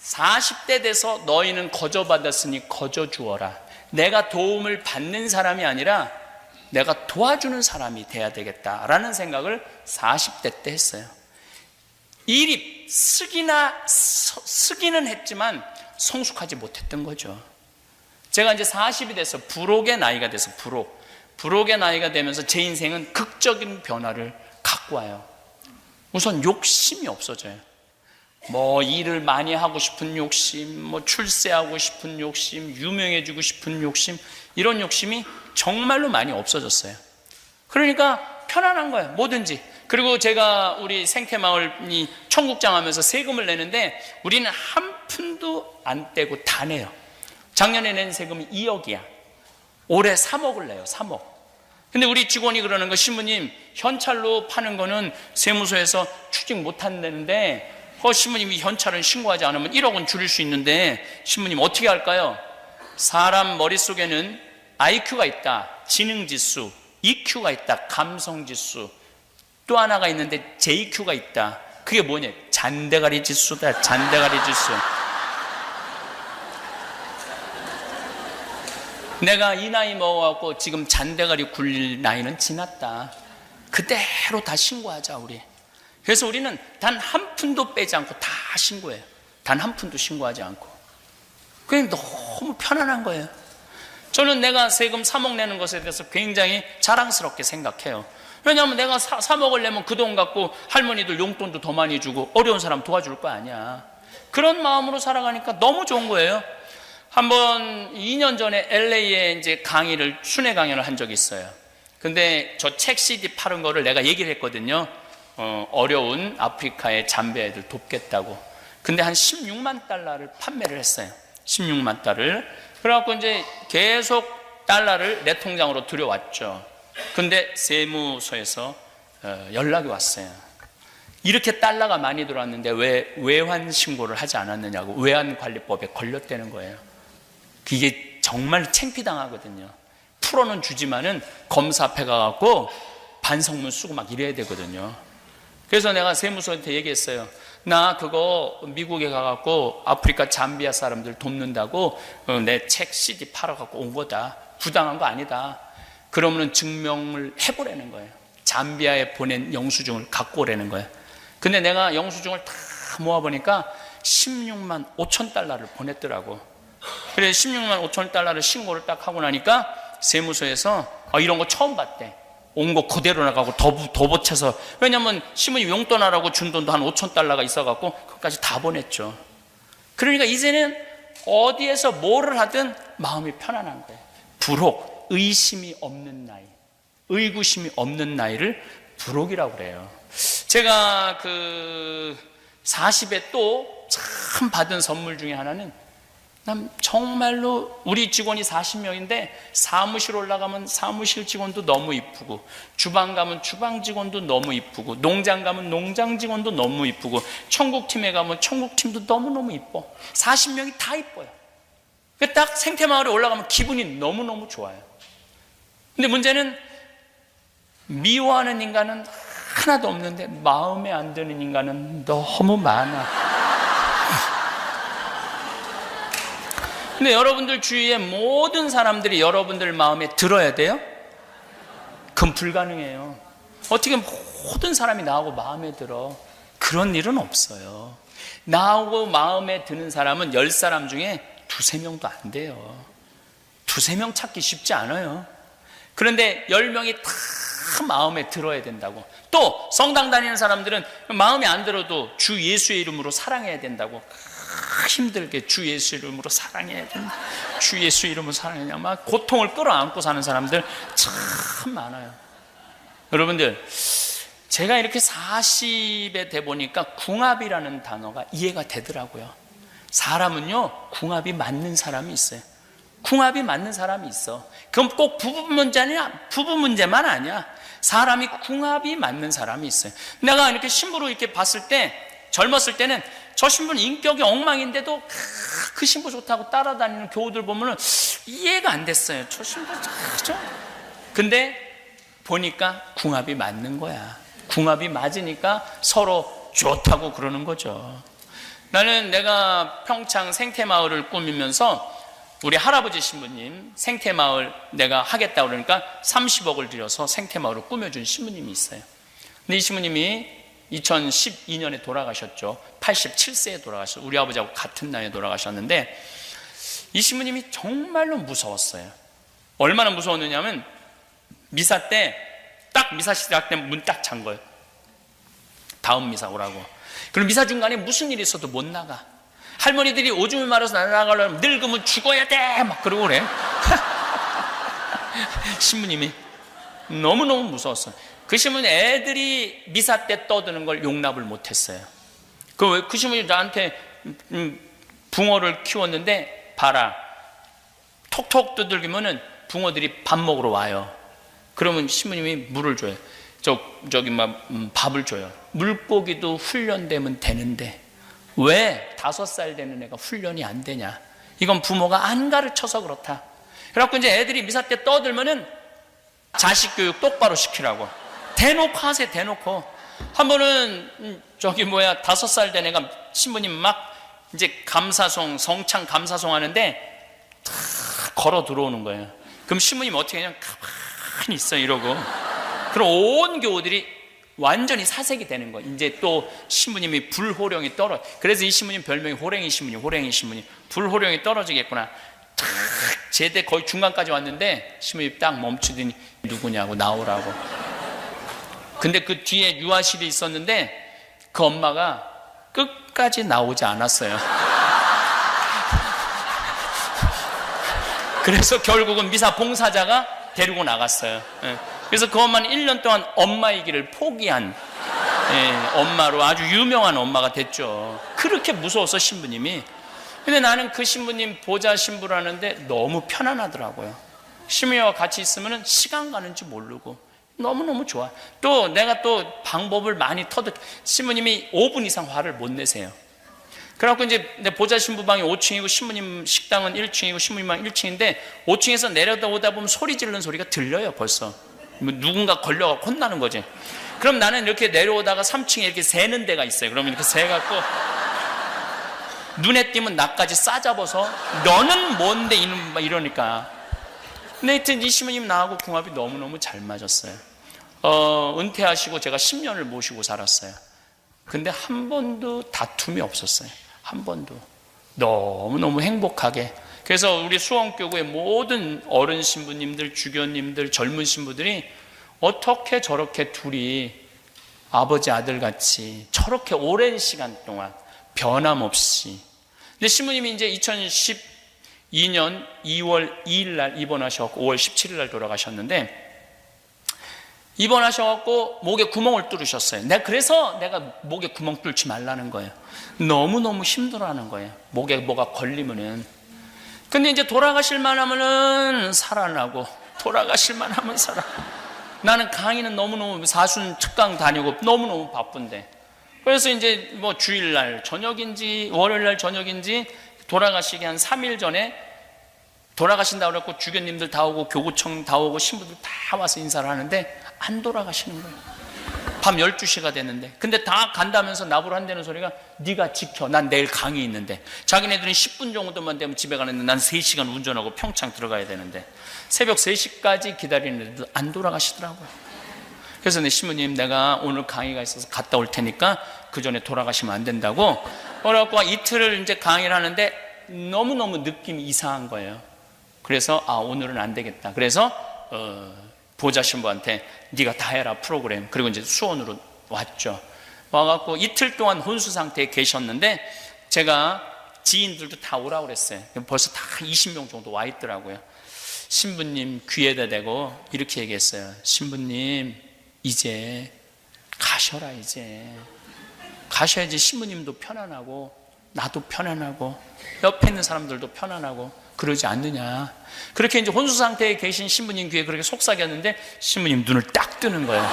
40대 돼서 너희는 거저받았으니 거저 주어라. 내가 도움을 받는 사람이 아니라 내가 도와주는 사람이 돼야 되겠다라는 생각을 40대 때 했어요. 일이 쓰기는 했지만 성숙하지 못했던 거죠. 제가 이제 40이 돼서 부록의 나이가 돼서 부록의 나이가 되면서 제 인생은 극적인 변화를 갖고 와요. 우선 욕심이 없어져요. 뭐 일을 많이 하고 싶은 욕심, 뭐 출세하고 싶은 욕심, 유명해지고 싶은 욕심, 이런 욕심이 정말로 많이 없어졌어요. 그러니까 편안한 거예요. 뭐든지. 그리고 제가 우리 생태마을이 청국장 하면서 세금을 내는데 우리는 한 푼도 안 떼고 다 내요. 작년에 낸 세금이 2억이야. 올해 3억을 내요. 3억. 근데 우리 직원이 그러는 거, 신부님 현찰로 파는 거는 세무서에서 추징 못 한다는데 신부님이 현찰은 신고하지 않으면 1억은 줄일 수 있는데 신부님 어떻게 할까요? 사람 머릿속에는 IQ가 있다, 지능지수, EQ가 있다, 감성지수, 또 하나가 있는데 JQ가 있다. 그게 뭐냐? 잔대가리 지수다. 잔대가리 지수. 내가 이 나이 먹어갖고 지금 잔대가리 굴릴 나이는 지났다. 그대로 다 신고하자 우리. 그래서 우리는 단 한 푼도 빼지 않고 다 신고해요. 단 한 푼도 신고하지 않고. 그게 너무 편안한 거예요. 저는 내가 세금 3억 내는 것에 대해서 굉장히 자랑스럽게 생각해요. 왜냐하면 내가 3억을 내면 그 돈 갖고 할머니들 용돈도 더 많이 주고 어려운 사람 도와줄 거 아니야. 그런 마음으로 살아가니까 너무 좋은 거예요. 한번 2년 전에 LA에 이제 순회 강연을 한 적이 있어요. 근데 저 책 CD 파는 거를 내가 얘기를 했거든요. 어려운 아프리카의 잠비아 애들 돕겠다고. 근데 한 16만 달러를 판매를 했어요. 16만 달러를. 그래갖고 이제 계속 달러를 내 통장으로 들여왔죠. 근데 세무서에서 연락이 왔어요. 이렇게 달러가 많이 들어왔는데 왜 외환 신고를 하지 않았느냐고. 외환관리법에 걸렸다는 거예요. 이게 정말 창피당하거든요. 풀어는 주지만은 검사 앞에 가갖고 반성문 쓰고 막 이래야 되거든요. 그래서 내가 세무서한테 얘기했어요. 나 그거 미국에 가갖고 아프리카 잠비아 사람들 돕는다고 내 책 CD 팔아갖고 온 거다. 부당한 거 아니다. 그러면은 증명을 해보라는 거예요. 잠비아에 보낸 영수증을 갖고 오라는 거예요. 근데 내가 영수증을 다 모아보니까 16만 5천 달러를 보냈더라고. 그래서 16만 5천 달러를 신고를 딱 하고 나니까 세무서에서 이런 거 처음 봤대. 온 거 그대로 나가고 더 보채서. 왜냐면 신부님 용돈하라고 준 돈도 한 5천 달러가 있어갖고 그것까지 다 보냈죠. 그러니까 이제는 어디에서 뭐를 하든 마음이 편안한 거예요. 부록, 의심이 없는 나이, 의구심이 없는 나이를 부록이라고 그래요. 제가 40에 또 참 받은 선물 중에 하나는, 난 정말로 우리 직원이 40명인데 사무실 올라가면 사무실 직원도 너무 이쁘고, 주방 가면 주방 직원도 너무 이쁘고, 농장 가면 농장 직원도 너무 이쁘고, 청국팀에 가면 청국팀도 너무너무 이뻐. 40명이 다 이뻐요. 딱 생태마을에 올라가면 기분이 너무너무 좋아요. 근데 문제는 미워하는 인간은 하나도 없는데 마음에 안 드는 인간은 너무 많아. 근데 여러분들 주위에 모든 사람들이 여러분들 마음에 들어야 돼요? 그건 불가능해요. 어떻게 모든 사람이 나하고 마음에 들어? 그런 일은 없어요. 나하고 마음에 드는 사람은 10사람 중에 2-3명도 안 돼요. 두세 명 찾기 쉽지 않아요. 그런데 10명이 다 마음에 들어야 된다고. 또 성당 다니는 사람들은 마음에 안 들어도 주 예수의 이름으로 사랑해야 된다고. 힘들게 주 예수 이름으로 사랑해야 된다. 주 예수 이름으로 사랑해야 막 고통을 끌어안고 사는 사람들 참 많아요. 여러분들, 제가 이렇게 40에 돼 보니까 궁합이라는 단어가 이해가 되더라고요. 사람은요, 궁합이 맞는 사람이 있어요. 궁합이 맞는 사람이 있어. 그건 꼭 부부 문제만 아니야. 사람이 궁합이 맞는 사람이 있어요. 내가 이렇게 신부로 이렇게 봤을 때, 젊었을 때는 저 신부는 인격이 엉망인데도 그 신부 좋다고 따라다니는 교우들 보면은 이해가 안 됐어요. 저 신부 근데 보니까 궁합이 맞는 거야. 궁합이 맞으니까 서로 좋다고 그러는 거죠. 나는 내가 평창 생태마을을 꾸미면서 우리 할아버지 신부님 생태마을 내가 하겠다 그러니까 30억을 들여서 생태마을을 꾸며준 신부님이 있어요. 근데 이 신부님이 2012년에 돌아가셨죠. 87세에 돌아가셨어요. 우리 아버지하고 같은 나이에 돌아가셨는데 이 신부님이 정말로 무서웠어요. 얼마나 무서웠느냐면 미사 때 딱 미사 시작되면 문 딱 잠 거예요. 다음 미사 오라고. 그럼 미사 중간에 무슨 일이 있어도 못 나가. 할머니들이 오줌을 말아서 나가려면 늙으면 죽어야 돼 막 그러고 그래. 신부님이 너무너무 무서웠어요. 그 신부님 애들이 미사 때 떠드는 걸 용납을 못했어요. 그 신부님이 나한테 붕어를 키웠는데 봐라, 톡톡 두들기면은 붕어들이 밥 먹으러 와요. 그러면 신부님이 물을 줘요. 저기 막 밥을 줘요. 물고기도 훈련되면 되는데 왜 5살 되는 애가 훈련이 안 되냐? 이건 부모가 안 가르쳐서 그렇다. 그래갖고 이제 애들이 미사 때 떠들면은 자식 교육 똑바로 시키라고 대놓고 하세요. 대놓고. 한 번은 5살 된 애가 신부님 막 이제 성창 감사송 하는데 다 걸어 들어오는 거예요. 그럼 신부님 어떻게 그냥 가만히 있어 이러고. 그럼 온 교우들이 완전히 사색이 되는 거예요. 이제 또 신부님이 불호령이 떨어. 그래서 이 신부님 별명이 호랭이 신부님. 불호령이 떨어지겠구나. 탁 제대 거의 중간까지 왔는데 신부님이 딱 멈추더니 누구냐고 나오라고. 근데 그 뒤에 유아실이 있었는데 그 엄마가 끝까지 나오지 않았어요. 그래서 결국은 미사 봉사자가 데리고 나갔어요. 그래서 그 엄마는 1년 동안 엄마이기를 포기한 엄마로 아주 유명한 엄마가 됐죠. 그렇게 무서워서 신부님이. 근데 나는 그 신부님 보좌 신부라는데 너무 편안하더라고요. 신부님과 같이 있으면 시간 가는지 모르고 너무너무 좋아. 또 내가 또 방법을 많이 신부님이 5분 이상 화를 못 내세요. 그래갖고 이제 보좌 신부방이 5층이고 신부님 식당은 1층이고 신부님방 1층인데 5층에서 내려오다 보면 소리 지르는 소리가 들려요. 벌써 누군가 걸려가 혼나는 거지. 그럼 나는 이렇게 내려오다가 3층에 이렇게 새는 데가 있어요. 그러면 이렇게 새갖고 눈에 띄면 나까지 싸잡아서 너는 뭔데 이러니까. 근데 하여튼 이 신부님 나하고 궁합이 너무너무 잘 맞았어요. 은퇴하시고 제가 10년을 모시고 살았어요. 근데 한 번도 다툼이 없었어요. 한 번도. 너무너무 행복하게. 그래서 우리 수원교구의 모든 어른 신부님들, 주교님들, 젊은 신부들이 어떻게 저렇게 둘이 아버지 아들 같이 저렇게 오랜 시간 동안 변함없이. 근데 신부님이 이제 2012년 2월 2일 날 입원하셔서 5월 17일 날 돌아가셨는데 입원하셔갖고 목에 구멍을 뚫으셨어요. 그래서 내가 목에 구멍 뚫지 말라는 거예요. 너무너무 힘들어하는 거예요. 목에 뭐가 걸리면은. 근데 이제 돌아가실만 하면은 살아나고 돌아가실만 하면 살아. 나는 강의는 너무너무 사순 특강 다니고 너무너무 바쁜데. 그래서 이제 뭐 주일날 저녁인지 월요일날 저녁인지 돌아가시기 한 3일 전에 돌아가신다고 그랬고 주교님들 다 오고 교구청 다 오고 신부들 다 와서 인사를 하는데 안 돌아가시는 거예요. 밤 12시가 됐는데. 근데 다 간다면서 나보러 한다는 소리가 네가 지켜. 난 내일 강의 있는데. 자기네들은 10분 정도만 되면 집에 가는데 난 3시간 운전하고 평창 들어가야 되는데 새벽 3시까지 기다리는데도 안 돌아가시더라고요. 그래서 내 신부님 내가 오늘 강의가 있어서 갔다 올 테니까 그 전에 돌아가시면 안 된다고. 그래갖고 이틀을 이제 강의를 하는데 너무너무 느낌이 이상한 거예요. 그래서 오늘은 안 되겠다. 그래서 보좌 신부한테 네가 다 해라 프로그램. 그리고 이제 수원으로 왔죠. 와갖고 이틀 동안 혼수 상태에 계셨는데 제가 지인들도 다 오라고 그랬어요. 벌써 다 20명 정도 와 있더라고요. 신부님 귀에다 대고 이렇게 얘기했어요. 신부님 이제 가셔라. 이제 가셔야지 신부님도 편안하고 나도 편안하고 옆에 있는 사람들도 편안하고 그러지 않느냐. 그렇게 이제 혼수 상태에 계신 신부님 귀에 그렇게 속삭였는데 신부님 눈을 딱 뜨는 거예요.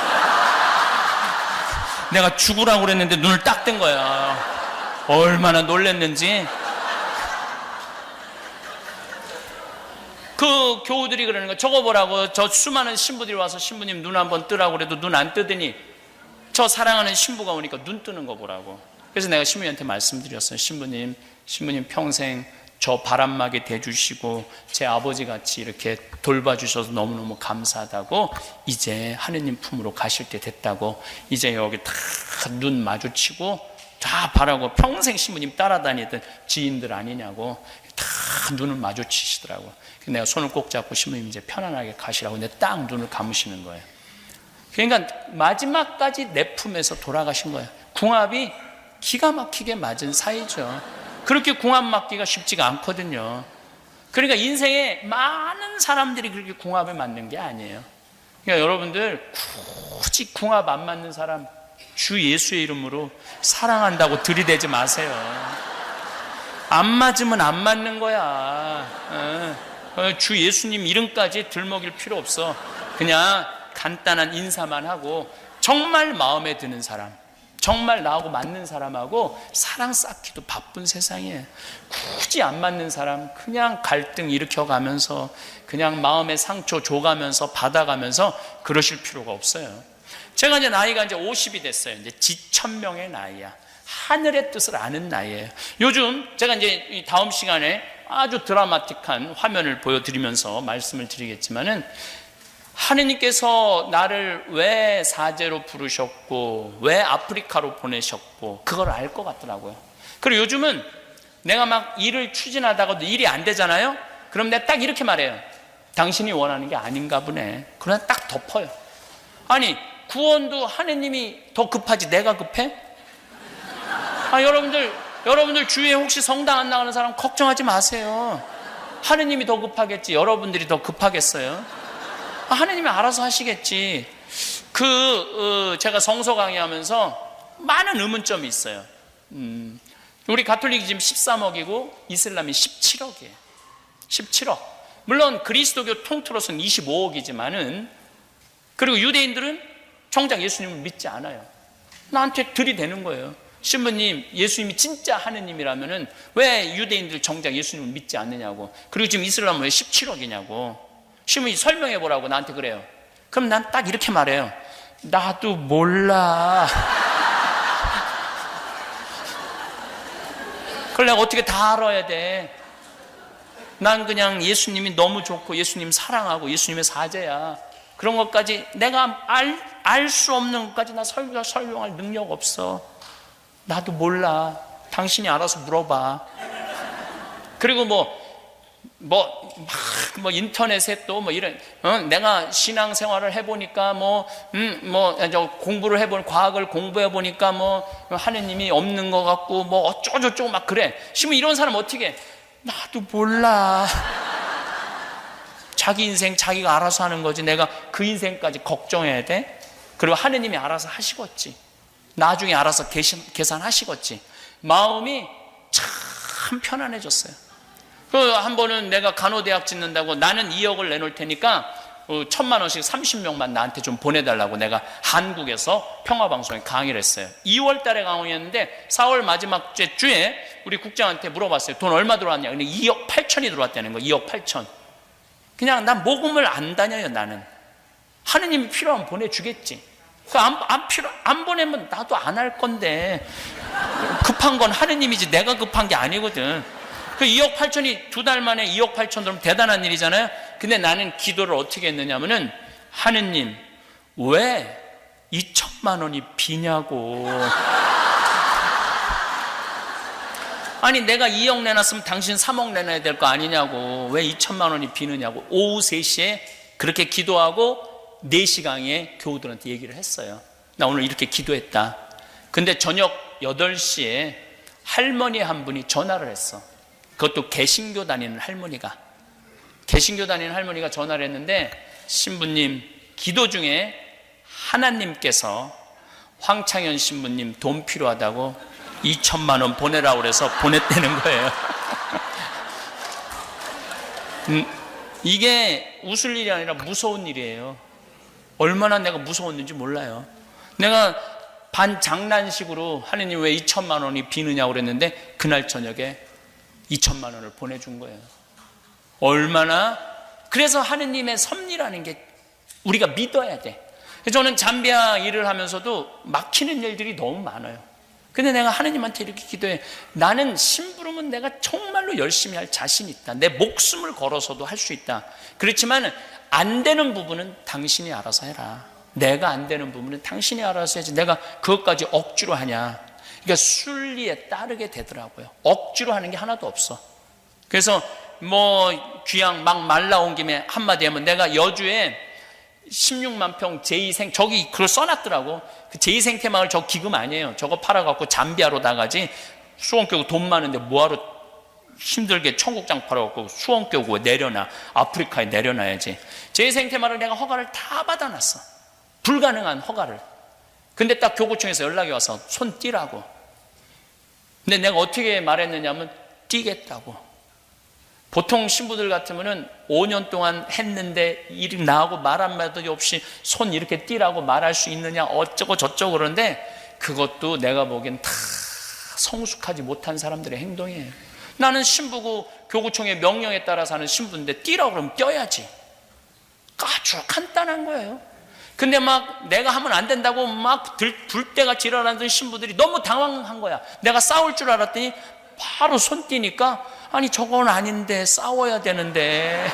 내가 죽으라고 그랬는데 눈을 딱 뜬 거야. 얼마나 놀랬는지. 그 교우들이 그러는 거야. 저거 보라고. 저 수많은 신부들이 와서 신부님 눈 한번 뜨라고 그래도 눈 안 뜨더니 저 사랑하는 신부가 오니까 눈 뜨는 거 보라고. 그래서 내가 신부님한테 말씀드렸어요. 신부님 평생 저 바람막이 대주시고 제 아버지같이 이렇게 돌봐주셔서 너무너무 감사하다고. 이제 하느님 품으로 가실 때 됐다고. 이제 여기 다 눈 마주치고 다 바라고. 평생 신부님 따라다니던 지인들 아니냐고. 다 눈을 마주치시더라고. 내가 손을 꼭 잡고 신부님 이제 편안하게 가시라고. 근데 딱 눈을 감으시는 거예요. 그러니까 마지막까지 내 품에서 돌아가신 거예요. 궁합이 기가 막히게 맞은 사이죠. 그렇게 궁합 맞기가 쉽지가 않거든요. 그러니까 인생에 많은 사람들이 그렇게 궁합에 맞는 게 아니에요. 그러니까 여러분들 굳이 궁합 안 맞는 사람 주 예수의 이름으로 사랑한다고 들이대지 마세요. 안 맞으면 안 맞는 거야. 주 예수님 이름까지 들먹일 필요 없어. 그냥 간단한 인사만 하고 정말 마음에 드는 사람, 정말 나하고 맞는 사람하고 사랑 쌓기도 바쁜 세상이에요. 굳이 안 맞는 사람 그냥 갈등 일으켜가면서 그냥 마음의 상처 줘가면서 받아가면서 그러실 필요가 없어요. 제가 이제 나이가 이제 50이 됐어요. 이제 지천명의 나이야. 하늘의 뜻을 아는 나이에요. 요즘 제가 이제 다음 시간에 아주 드라마틱한 화면을 보여드리면서 말씀을 드리겠지만은 하느님께서 나를 왜 사제로 부르셨고 왜 아프리카로 보내셨고 그걸 알 것 같더라고요. 그리고 요즘은 내가 막 일을 추진하다가도 일이 안 되잖아요. 그럼 내가 딱 이렇게 말해요. 당신이 원하는 게 아닌가 보네. 그러나 딱 덮어요. 아니 구원도 하느님이 더 급하지 내가 급해? 여러분들 주위에 혹시 성당 안 나가는 사람 걱정하지 마세요. 하느님이 더 급하겠지. 여러분들이 더 급하겠어요? 하느님이 알아서 하시겠지. 제가 성서 강의하면서 많은 의문점이 있어요. 우리 가톨릭이 지금 13억이고 이슬람이 17억이에요. 17억. 물론 그리스도교 통틀어서는 25억이지만은 그리고 유대인들은 정작 예수님을 믿지 않아요. 나한테 들이대는 거예요. 신부님, 예수님이 진짜 하느님이라면은 왜 유대인들 정작 예수님을 믿지 않느냐고. 그리고 지금 이슬람은 왜 17억이냐고. 신부님 설명해 보라고 나한테 그래요. 그럼 난 딱 이렇게 말해요. 나도 몰라. 그걸 내가 어떻게 다 알아야 돼. 난 그냥 예수님이 너무 좋고 예수님 사랑하고 예수님의 사제야. 그런 것까지 내가 알 수 없는 것까지 나 설명할 능력 없어. 나도 몰라. 당신이 알아서 물어봐. 그리고 인터넷에 또 이런, 내가 신앙생활을 해보니까 공부를 해보니, 과학을 공부해보니까 하느님이 없는 것 같고, 어쩌고저쩌고 막 그래. 지금 이런 사람 어떻게 해? 나도 몰라. 자기 인생 자기가 알아서 하는 거지. 내가 그 인생까지 걱정해야 돼? 그리고 하느님이 알아서 하시겠지. 나중에 알아서 계산하시겠지. 마음이 참 편안해졌어요. 한 번은 내가 간호대학 짓는다고 나는 2억을 내놓을 테니까 1,000만 원씩 30명만 나한테 좀 보내달라고 내가 한국에서 평화방송에 강의를 했어요. 2월 달에 강의했는데 4월 마지막 주에 우리 국장한테 물어봤어요. 돈 얼마 들어왔냐? 근데 2억 8천이 들어왔다는 거. 2억 8천. 그냥 난 모금을 안 다녀요. 나는 하느님이 필요하면 보내주겠지. 안 보내면 나도 안 할 건데 급한 건 하느님이지 내가 급한 게 아니거든. 그 2억 8천이 2달 만에 2억 8천 들으면 대단한 일이잖아요. 근데 나는 기도를 어떻게 했느냐면은 하느님 왜 2천만 원이 비냐고. 아니 내가 2억 내놨으면 당신 3억 내놔야 될 거 아니냐고. 왜 2천만 원이 비느냐고. 오후 3시에 그렇게 기도하고 4시 강의에 교우들한테 얘기를 했어요. 나 오늘 이렇게 기도했다. 근데 저녁 8시에 할머니 한 분이 전화를 했어. 그것도 개신교 다니는 할머니가. 개신교 다니는 할머니가 전화를 했는데, 신부님, 기도 중에 하나님께서 황창현 신부님 돈 필요하다고 2천만 원 보내라고 그래서 보냈다는 거예요. 이게 웃을 일이 아니라 무서운 일이에요. 얼마나 내가 무서웠는지 몰라요. 내가 반장난식으로 하느님 왜 2천만 원이 비느냐고 그랬는데 그날 저녁에 2천만 원을 보내준 거예요. 얼마나. 그래서 하느님의 섭리라는 게 우리가 믿어야 돼. 저는 잠비아 일을 하면서도 막히는 일들이 너무 많아요. 근데 내가 하느님한테 이렇게 기도해. 나는 심부름은 내가 정말로 열심히 할 자신이 있다. 내 목숨을 걸어서도 할 수 있다. 그렇지만 안 되는 부분은 당신이 알아서 해라. 내가 안 되는 부분은 당신이 알아서 해야지. 내가 그것까지 억지로 하냐. 그러니까 순리에 따르게 되더라고요. 억지로 하는 게 하나도 없어. 그래서 뭐 귀양 막 말 나온 김에 한마디 하면, 내가 여주에 16만 평 제2생, 저기 그걸 써놨더라고. 그 제2생태마을 저 기금 아니에요. 저거 팔아갖고 잠비아로 나가지. 수원교구 돈 많은데 뭐하러 힘들게 청국장 팔아갖고 수원교구에 내려놔. 아프리카에 내려놔야지. 제2생태마을을 내가 허가를 다 받아놨어. 불가능한 허가를. 근데 딱 교구청에서 연락이 와서 손 띄라고. 근데 내가 어떻게 말했느냐면 띄겠다고. 보통 신부들 같으면은 5년 동안 했는데 일이 나하고 말 한마디 없이 손 이렇게 띄라고 말할 수 있느냐 어쩌고 저쩌고 그러는데, 그것도 내가 보기엔 다 성숙하지 못한 사람들의 행동이에요. 나는 신부고 교구청의 명령에 따라서 하는 신부인데 띄라고 그러면 띄어야지. 아주 간단한 거예요. 근데 막 내가 하면 안 된다고 막 불때같이 일어나던 신부들이 너무 당황한 거야. 내가 싸울 줄 알았더니 바로 손 띄니까, 아니 저건 아닌데 싸워야 되는데.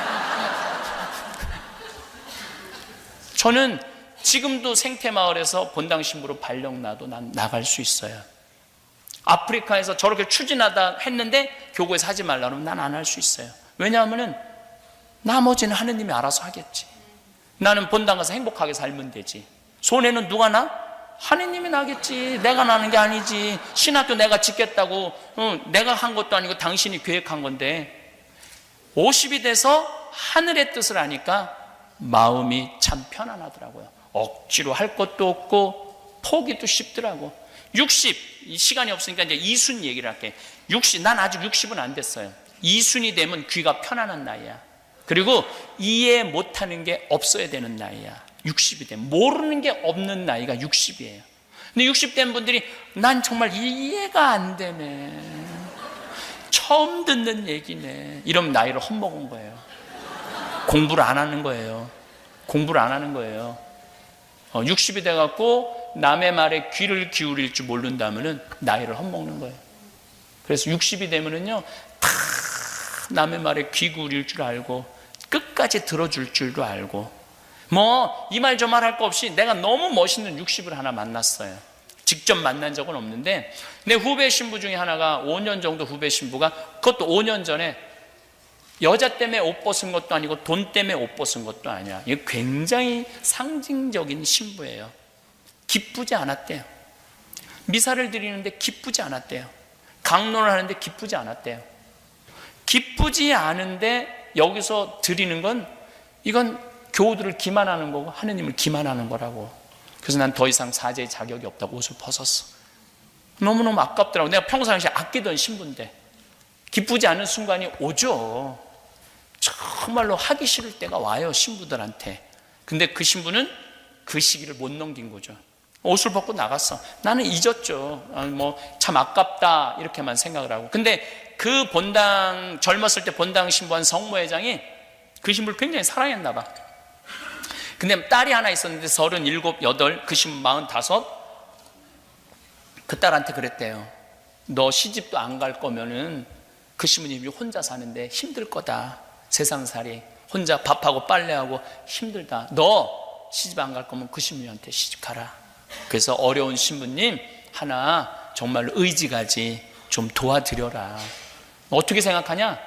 저는 지금도 생태마을에서 본당 신부로 발령 나도 난 나갈 수 있어요. 아프리카에서 저렇게 추진하다 했는데 교구에서 하지 말라 그러면 난 안 할 수 있어요. 왜냐하면은 나머지는 하느님이 알아서 하겠지. 나는 본당 가서 행복하게 살면 되지. 손해는 누가 나? 하느님이 나겠지. 내가 나는 게 아니지. 신학교 내가 짓겠다고 내가 한 것도 아니고 당신이 계획한 건데. 50이 돼서 하늘의 뜻을 아니까 마음이 참 편안하더라고요. 억지로 할 것도 없고 포기도 쉽더라고. 60, 시간이 없으니까 이제 이순 얘기를 할게. 60, 난 아직 60은 안 됐어요. 이순이 되면 귀가 편안한 나이야. 그리고 이해 못하는 게 없어야 되는 나이야. 60이 되면 모르는 게 없는 나이가 60이에요. 근데 60 된 분들이 난 정말 이해가 안 되네, 처음 듣는 얘기네, 이러면 나이를 헛먹은 거예요. 공부를 안 하는 거예요. 공부를 안 하는 거예요. 60이 돼갖고 남의 말에 귀를 기울일 줄 모른다면은 나이를 헛먹는 거예요. 그래서 60이 되면은요, 다 남의 말에 귀 기울일 줄 알고 끝까지 들어줄 줄도 알고, 뭐 이 말 저 말 할 거 없이 내가 너무 멋있는 60을 하나 만났어요. 직접 만난 적은 없는데 내 후배 신부 중에 하나가 5년 정도 후배 신부가, 그것도 5년 전에 여자 때문에 옷 벗은 것도 아니고 돈 때문에 옷 벗은 것도 아니야. 이게 굉장히 상징적인 신부예요. 기쁘지 않았대요. 미사를 드리는데 기쁘지 않았대요. 강론을 하는데 기쁘지 않았대요. 기쁘지 않은데 여기서 드리는 건, 이건 교우들을 기만하는 거고 하느님을 기만하는 거라고. 그래서 난 더 이상 사제의 자격이 없다고 옷을 벗었어. 너무너무 아깝더라고. 내가 평상시에 아끼던 신부인데 기쁘지 않은 순간이 오죠. 정말로 하기 싫을 때가 와요, 신부들한테. 근데 그 신부는 그 시기를 못 넘긴 거죠. 옷을 벗고 나갔어. 나는 잊었죠. 뭐 참 아깝다 이렇게만 생각을 하고. 근데 그 본당, 젊었을 때 본당 신부한 성모회장이 그 신부를 굉장히 사랑했나 봐. 근데 딸이 하나 있었는데 37, 8, 그 신부 45. 그 딸한테 그랬대요. 너 시집도 안 갈 거면은 그 신부님이 혼자 사는데 힘들 거다. 세상살이 혼자 밥하고 빨래하고 힘들다. 너 시집 안 갈 거면 그 신부님한테 시집 가라. 그래서 어려운 신부님 하나 정말로 의지가지 좀 도와드려라. 어떻게 생각하냐?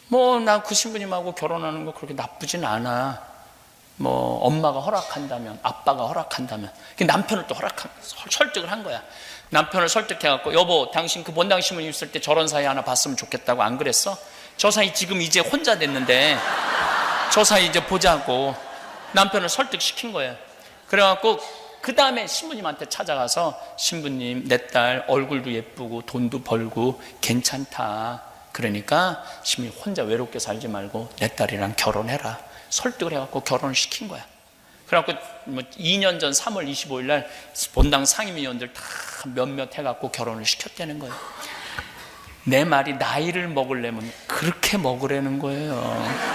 뭐 나 그 신부님하고 결혼하는 거 그렇게 나쁘진 않아. 뭐 엄마가 허락한다면, 아빠가 허락한다면. 남편을 또 설득을 한 거야. 남편을 설득해갖고, 여보, 당신 그 본당 신부님 있을 때 저런 사이 하나 봤으면 좋겠다고 안 그랬어? 저 사이 지금 이제 혼자 됐는데 저 사이 이제 보자고 남편을 설득시킨 거예요. 그래갖고 그 다음에 신부님한테 찾아가서, 신부님, 내 딸 얼굴도 예쁘고 돈도 벌고 괜찮다. 그러니까 신부님 혼자 외롭게 살지 말고 내 딸이랑 결혼해라. 설득을 해갖고 결혼을 시킨 거야. 그래갖고 뭐 2년 전 3월 25일 날 본당 상임위원들 다 몇몇 해갖고 결혼을 시켰다는 거예요. 내 말이 나이를 먹으려면 그렇게 먹으라는 거예요.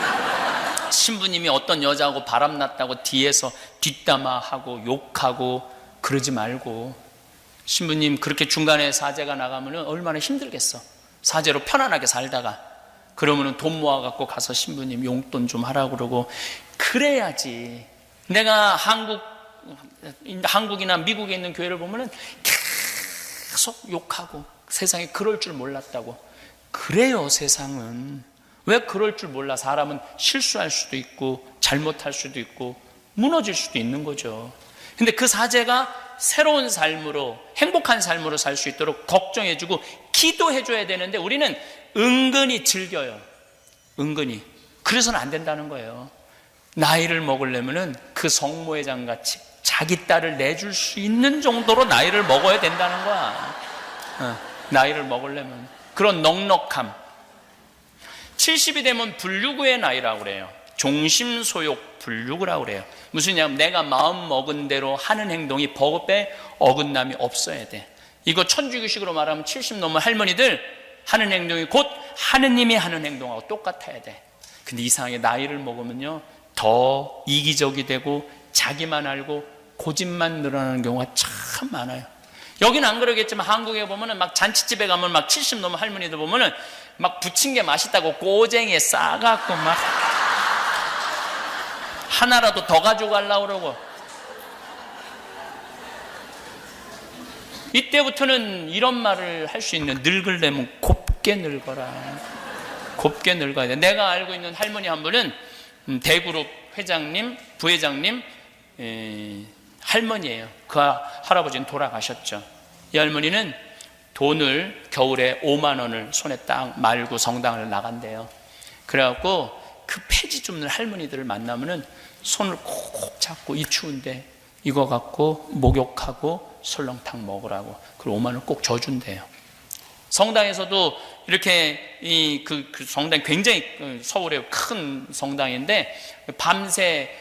신부님이 어떤 여자하고 바람났다고 뒤에서 뒷담화하고 욕하고 그러지 말고, 신부님 그렇게 중간에 사제가 나가면 얼마나 힘들겠어. 사제로 편안하게 살다가 그러면은 돈 모아갖고 가서 신부님 용돈 좀 하라고 그러고 그래야지. 내가 한국이나 미국에 있는 교회를 보면은 계속 욕하고 세상에 그럴 줄 몰랐다고. 그래요, 세상은. 왜 그럴 줄 몰라? 사람은 실수할 수도 있고 잘못할 수도 있고 무너질 수도 있는 거죠. 근데 그 사제가 새로운 삶으로, 행복한 삶으로 살 수 있도록 걱정해주고 기도해줘야 되는데 우리는 은근히 즐겨요. 은근히. 그래서는 안 된다는 거예요. 나이를 먹으려면은 그 성모회장 같이 자기 딸을 내줄 수 있는 정도로 나이를 먹어야 된다는 거야. 나이를 먹으려면. 그런 넉넉함. 70이 되면 불유구의 나이라고 그래요. 종심소욕 불유구라고 그래요. 무슨 얘기냐면 내가 마음 먹은 대로 하는 행동이 법에 어긋남이 없어야 돼. 이거 천주교식으로 말하면 70 넘은 할머니들 하는 행동이 곧 하느님이 하는 행동하고 똑같아야 돼. 근데 이상하게 나이를 먹으면요 더 이기적이 되고 자기만 알고 고집만 늘어나는 경우가 참 많아요. 여기는 안 그러겠지만 한국에 보면은 막 잔치집에 가면 막 70 넘은 할머니들 보면은 막 부친 게 맛있다고 꼬쟁이에 싸갖고 막 하나라도 더 가져가려고 그러고. 이때부터는 이런 말을 할 수 있는, 늙으려면 곱게 늙어라. 곱게 늙어야 돼. 내가 알고 있는 할머니 한 분은 대그룹 회장님, 부회장님 할머니예요. 그 할아버지는 돌아가셨죠. 이 할머니는 돈을 겨울에 5만 원을 손에 딱 말고 성당을 나간대요. 그래갖고 그 폐지 줍는 할머니들을 만나면은 손을 콕 잡고 이 추운데 이거 갖고 목욕하고 설렁탕 먹으라고, 그리고 5만 원 꼭 줘준대요. 성당에서도 이렇게 그 성당 굉장히 서울의 큰 성당인데 밤새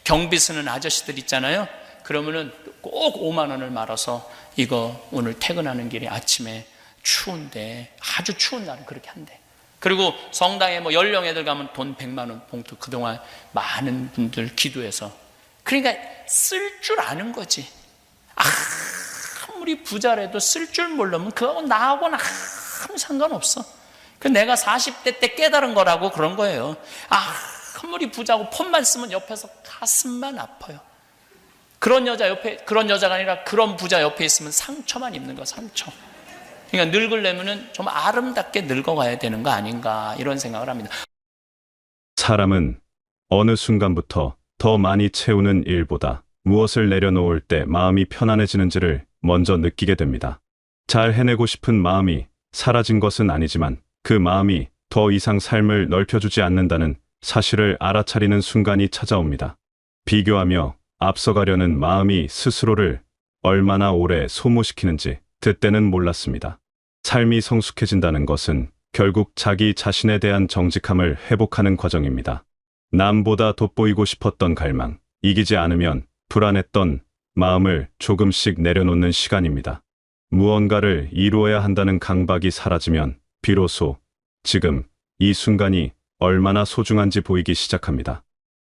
경비 쓰는 아저씨들 있잖아요. 그러면은 꼭 5만 원을 말아서 이거 오늘 퇴근하는 길에 아침에 추운데, 아주 추운 날은 그렇게 한대. 그리고 성당에 뭐 연령애들 가면 돈 100만 원 봉투 그동안 많은 분들 기도해서. 그러니까 쓸 줄 아는 거지. 아무리 부자라도 쓸 줄 모르면 그거하고 나하고는 아무 상관없어. 그 내가 40대 때 깨달은 거라고 그런 거예요. 아무리 부자고 폰만 쓰면 옆에서 가슴만 아파요. 그런 여자가 아니라 그런 부자 옆에 있으면 상처만 입는 거야, 상처. 그러니까 늙으려면은 좀 아름답게 늙어가야 되는 거 아닌가, 이런 생각을 합니다. 사람은 어느 순간부터 더 많이 채우는 일보다 무엇을 내려놓을 때 마음이 편안해지는지를 먼저 느끼게 됩니다. 잘 해내고 싶은 마음이 사라진 것은 아니지만 그 마음이 더 이상 삶을 넓혀주지 않는다는 사실을 알아차리는 순간이 찾아옵니다. 비교하며 앞서가려는 마음이 스스로를 얼마나 오래 소모시키는지 그때는 몰랐습니다. 삶이 성숙해진다는 것은 결국 자기 자신에 대한 정직함을 회복하는 과정입니다. 남보다 돋보이고 싶었던 갈망, 이기지 않으면 불안했던 마음을 조금씩 내려놓는 시간입니다. 무언가를 이루어야 한다는 강박이 사라지면 비로소 지금 이 순간이 얼마나 소중한지 보이기 시작합니다.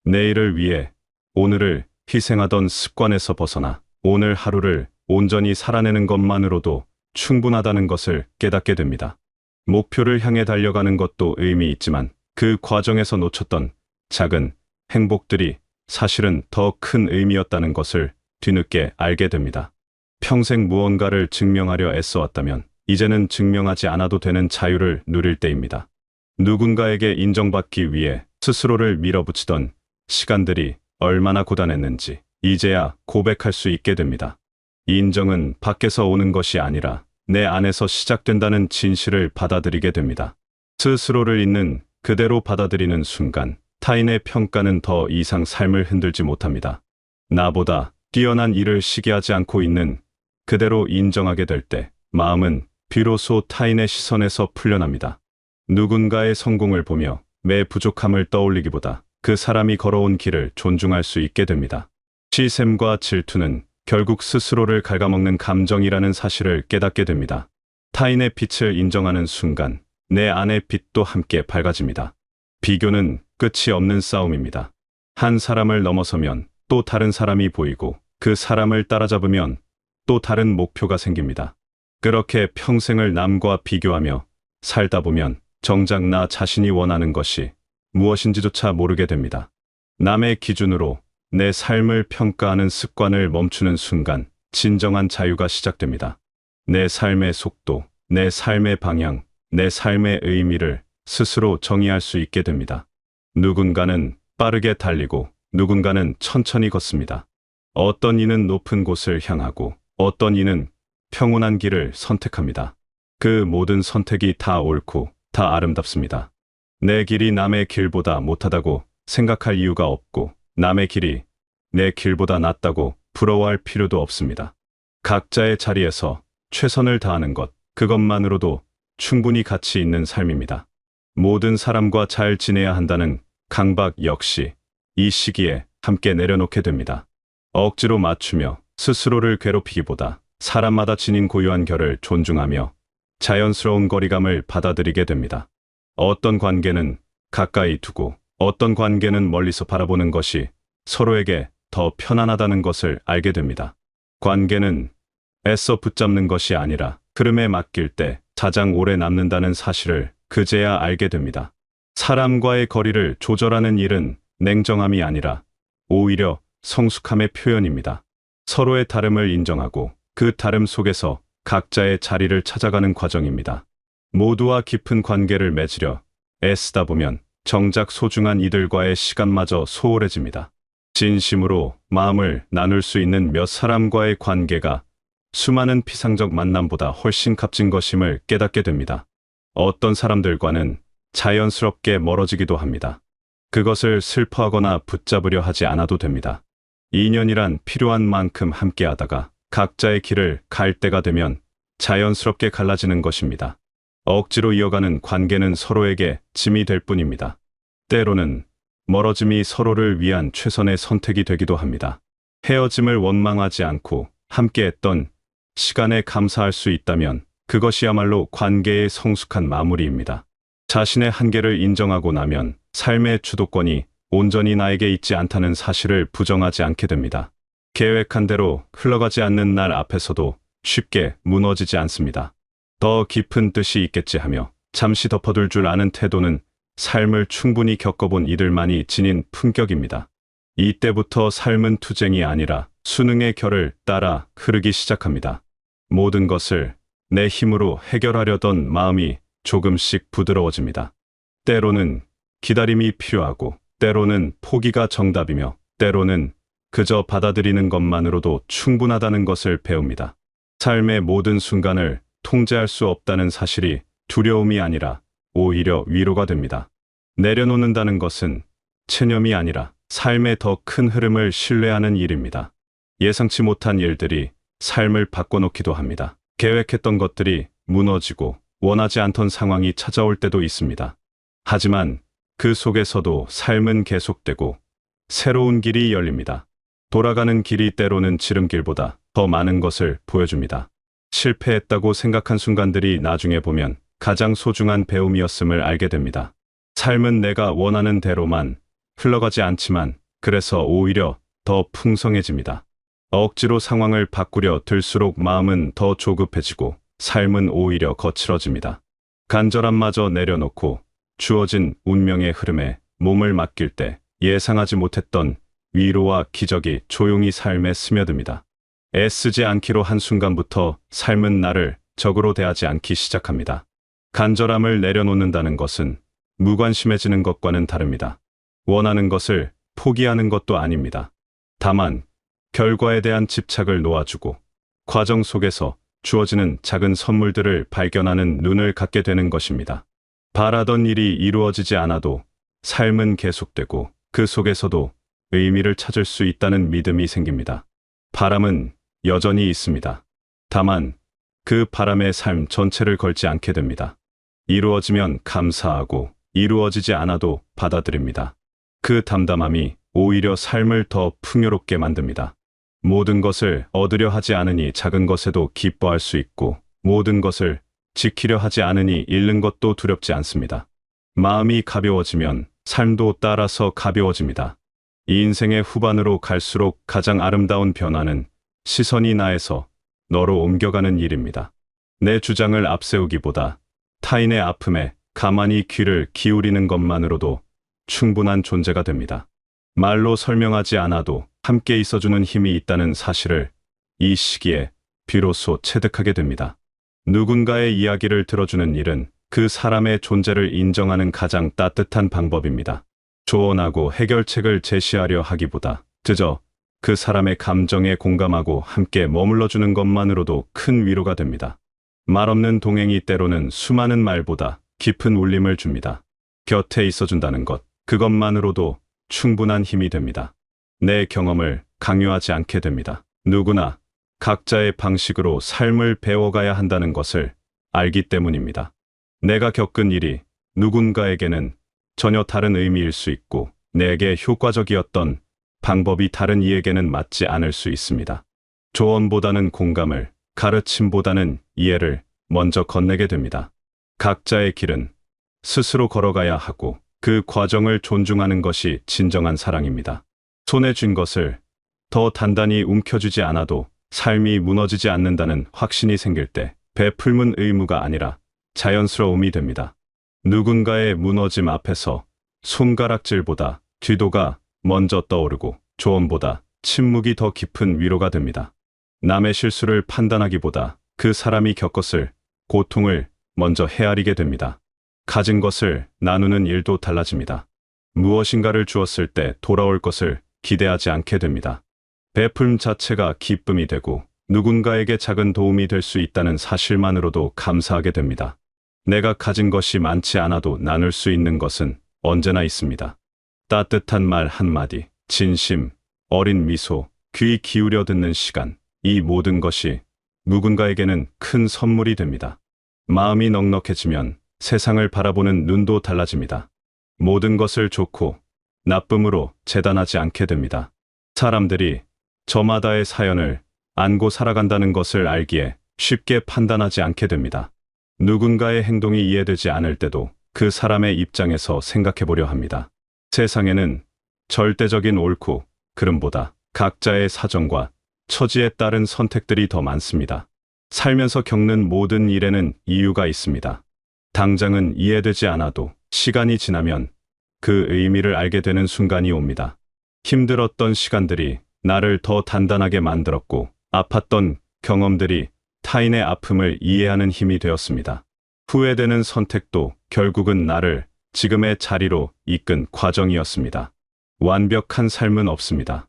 내일을 위해 오늘을 희생하던 습관에서 벗어나 오늘 하루를 온전히 살아내는 것만으로도 충분하다는 것을 깨닫게 됩니다. 목표를 향해 달려가는 것도 의미 있지만 그 과정에서 놓쳤던 작은 행복들이 사실은 더 큰 의미였다는 것을 뒤늦게 알게 됩니다. 평생 무언가를 증명하려 애써왔다면 이제는 증명하지 않아도 되는 자유를 누릴 때입니다. 누군가에게 인정받기 위해 스스로를 밀어붙이던 시간들이 얼마나 고단했는지 이제야 고백할 수 있게 됩니다. 인정은 밖에서 오는 것이 아니라 내 안에서 시작된다는 진실을 받아들이게 됩니다. 스스로를 있는 그대로 받아들이는 순간 타인의 평가는 더 이상 삶을 흔들지 못합니다. 나보다 뛰어난 일을 시기하지 않고 있는 그대로 인정하게 될 때 마음은 비로소 타인의 시선에서 풀려납니다. 누군가의 성공을 보며 내 부족함을 떠올리기보다 그 사람이 걸어온 길을 존중할 수 있게 됩니다. 시샘과 질투는 결국 스스로를 갉아먹는 감정이라는 사실을 깨닫게 됩니다. 타인의 빛을 인정하는 순간 내 안의 빛도 함께 밝아집니다. 비교는 끝이 없는 싸움입니다. 한 사람을 넘어서면 또 다른 사람이 보이고 그 사람을 따라잡으면 또 다른 목표가 생깁니다. 그렇게 평생을 남과 비교하며 살다 보면 정작 나 자신이 원하는 것이 무엇인지조차 모르게 됩니다. 남의 기준으로 내 삶을 평가하는 습관을 멈추는 순간 진정한 자유가 시작됩니다. 내 삶의 속도, 내 삶의 방향, 내 삶의 의미를 스스로 정의할 수 있게 됩니다. 누군가는 빠르게 달리고 누군가는 천천히 걷습니다. 어떤 이는 높은 곳을 향하고 어떤 이는 평온한 길을 선택합니다. 그 모든 선택이 다 옳고 다 아름답습니다. 내 길이 남의 길보다 못하다고 생각할 이유가 없고 남의 길이 내 길보다 낫다고 부러워할 필요도 없습니다. 각자의 자리에서 최선을 다하는 것, 그것만으로도 충분히 가치 있는 삶입니다. 모든 사람과 잘 지내야 한다는 강박 역시 이 시기에 함께 내려놓게 됩니다. 억지로 맞추며 스스로를 괴롭히기보다 사람마다 지닌 고유한 결을 존중하며 자연스러운 거리감을 받아들이게 됩니다. 어떤 관계는 가까이 두고 어떤 관계는 멀리서 바라보는 것이 서로에게 더 편안하다는 것을 알게 됩니다. 관계는 애써 붙잡는 것이 아니라 흐름에 맡길 때 가장 오래 남는다는 사실을 그제야 알게 됩니다. 사람과의 거리를 조절하는 일은 냉정함이 아니라 오히려 성숙함의 표현입니다. 서로의 다름을 인정하고 그 다름 속에서 각자의 자리를 찾아가는 과정입니다. 모두와 깊은 관계를 맺으려 애쓰다 보면 정작 소중한 이들과의 시간마저 소홀해집니다. 진심으로 마음을 나눌 수 있는 몇 사람과의 관계가 수많은 피상적 만남보다 훨씬 값진 것임을 깨닫게 됩니다. 어떤 사람들과는 자연스럽게 멀어지기도 합니다. 그것을 슬퍼하거나 붙잡으려 하지 않아도 됩니다. 인연이란 필요한 만큼 함께하다가 각자의 길을 갈 때가 되면 자연스럽게 갈라지는 것입니다. 억지로 이어가는 관계는 서로에게 짐이 될 뿐입니다. 때로는 멀어짐이 서로를 위한 최선의 선택이 되기도 합니다. 헤어짐을 원망하지 않고 함께했던 시간에 감사할 수 있다면 그것이야말로 관계의 성숙한 마무리입니다. 자신의 한계를 인정하고 나면 삶의 주도권이 온전히 나에게 있지 않다는 사실을 부정하지 않게 됩니다. 계획한 대로 흘러가지 않는 날 앞에서도 쉽게 무너지지 않습니다. 더 깊은 뜻이 있겠지 하며 잠시 덮어둘 줄 아는 태도는 삶을 충분히 겪어본 이들만이 지닌 품격입니다. 이때부터 삶은 투쟁이 아니라 수능의 결을 따라 흐르기 시작합니다. 모든 것을 내 힘으로 해결하려던 마음이 조금씩 부드러워집니다. 때로는 기다림이 필요하고 때로는 포기가 정답이며 때로는 그저 받아들이는 것만으로도 충분하다는 것을 배웁니다. 삶의 모든 순간을 통제할 수 없다는 사실이 두려움이 아니라 오히려 위로가 됩니다. 내려놓는다는 것은 체념이 아니라 삶의 더 큰 흐름을 신뢰하는 일입니다. 예상치 못한 일들이 삶을 바꿔놓기도 합니다. 계획했던 것들이 무너지고 원하지 않던 상황이 찾아올 때도 있습니다. 하지만 그 속에서도 삶은 계속되고 새로운 길이 열립니다. 돌아가는 길이 때로는 지름길보다 더 많은 것을 보여줍니다. 실패했다고 생각한 순간들이 나중에 보면 가장 소중한 배움이었음을 알게 됩니다. 삶은 내가 원하는 대로만 흘러가지 않지만 그래서 오히려 더 풍성해집니다. 억지로 상황을 바꾸려 들수록 마음은 더 조급해지고 삶은 오히려 거칠어집니다. 간절함마저 내려놓고 주어진 운명의 흐름에 몸을 맡길 때 예상하지 못했던 위로와 기적이 조용히 삶에 스며듭니다. 애쓰지 않기로 한순간부터 삶은 나를 적으로 대하지 않기 시작합니다. 간절함을 내려놓는다는 것은 무관심해지는 것과는 다릅니다. 원하는 것을 포기하는 것도 아닙니다. 다만 결과에 대한 집착을 놓아주고 과정 속에서 주어지는 작은 선물들을 발견하는 눈을 갖게 되는 것입니다. 바라던 일이 이루어지지 않아도 삶은 계속되고 그 속에서도 의미를 찾을 수 있다는 믿음이 생깁니다. 바람은 여전히 있습니다. 다만 그 바람의 삶 전체를 걸지 않게 됩니다. 이루어지면 감사하고 이루어지지 않아도 받아들입니다. 그 담담함이 오히려 삶을 더 풍요롭게 만듭니다. 모든 것을 얻으려 하지 않으니 작은 것에도 기뻐할 수 있고 모든 것을 지키려 하지 않으니 잃는 것도 두렵지 않습니다. 마음이 가벼워지면 삶도 따라서 가벼워집니다. 이 인생의 후반으로 갈수록 가장 아름다운 변화는 시선이 나에서 너로 옮겨가는 일입니다. 내 주장을 앞세우기보다 타인의 아픔에 가만히 귀를 기울이는 것만으로도 충분한 존재가 됩니다. 말로 설명하지 않아도 함께 있어주는 힘이 있다는 사실을 이 시기에 비로소 체득하게 됩니다. 누군가의 이야기를 들어주는 일은 그 사람의 존재를 인정하는 가장 따뜻한 방법입니다. 조언하고 해결책을 제시하려 하기보다 그저 그 사람의 감정에 공감하고 함께 머물러주는 것만으로도 큰 위로가 됩니다. 말 없는 동행이 때로는 수많은 말보다 깊은 울림을 줍니다. 곁에 있어준다는 것, 그것만으로도 충분한 힘이 됩니다. 내 경험을 강요하지 않게 됩니다. 누구나 각자의 방식으로 삶을 배워가야 한다는 것을 알기 때문입니다. 내가 겪은 일이 누군가에게는 전혀 다른 의미일 수 있고 내게 효과적이었던 방법이 다른 이에게는 맞지 않을 수 있습니다. 조언보다는 공감을, 가르침보다는 이해를 먼저 건네게 됩니다. 각자의 길은 스스로 걸어가야 하고 그 과정을 존중하는 것이 진정한 사랑입니다. 손에 쥔 것을 더 단단히 움켜쥐지 않아도 삶이 무너지지 않는다는 확신이 생길 때 베풀문 의무가 아니라 자연스러움이 됩니다. 누군가의 무너짐 앞에서 손가락질보다 뒤도가 먼저 떠오르고 조언보다 침묵이 더 깊은 위로가 됩니다. 남의 실수를 판단하기보다 그 사람이 겪었을 고통을 먼저 헤아리게 됩니다. 가진 것을 나누는 일도 달라집니다. 무엇인가를 주었을 때 돌아올 것을 기대하지 않게 됩니다. 베풀음 자체가 기쁨이 되고 누군가에게 작은 도움이 될 수 있다는 사실만으로도 감사하게 됩니다. 내가 가진 것이 많지 않아도 나눌 수 있는 것은 언제나 있습니다. 따뜻한 말 한마디, 진심, 어린 미소, 귀 기울여 듣는 시간, 이 모든 것이 누군가에게는 큰 선물이 됩니다. 마음이 넉넉해지면 세상을 바라보는 눈도 달라집니다. 모든 것을 좋고 나쁨으로 재단하지 않게 됩니다. 사람들이 저마다의 사연을 안고 살아간다는 것을 알기에 쉽게 판단하지 않게 됩니다. 누군가의 행동이 이해되지 않을 때도 그 사람의 입장에서 생각해 보려 합니다. 세상에는 절대적인 옳고 그름보다 각자의 사정과 처지에 따른 선택들이 더 많습니다. 살면서 겪는 모든 일에는 이유가 있습니다. 당장은 이해되지 않아도 시간이 지나면 그 의미를 알게 되는 순간이 옵니다. 힘들었던 시간들이 나를 더 단단하게 만들었고 아팠던 경험들이 타인의 아픔을 이해하는 힘이 되었습니다. 후회되는 선택도 결국은 나를 지금의 자리로 이끈 과정이었습니다. 완벽한 삶은 없습니다.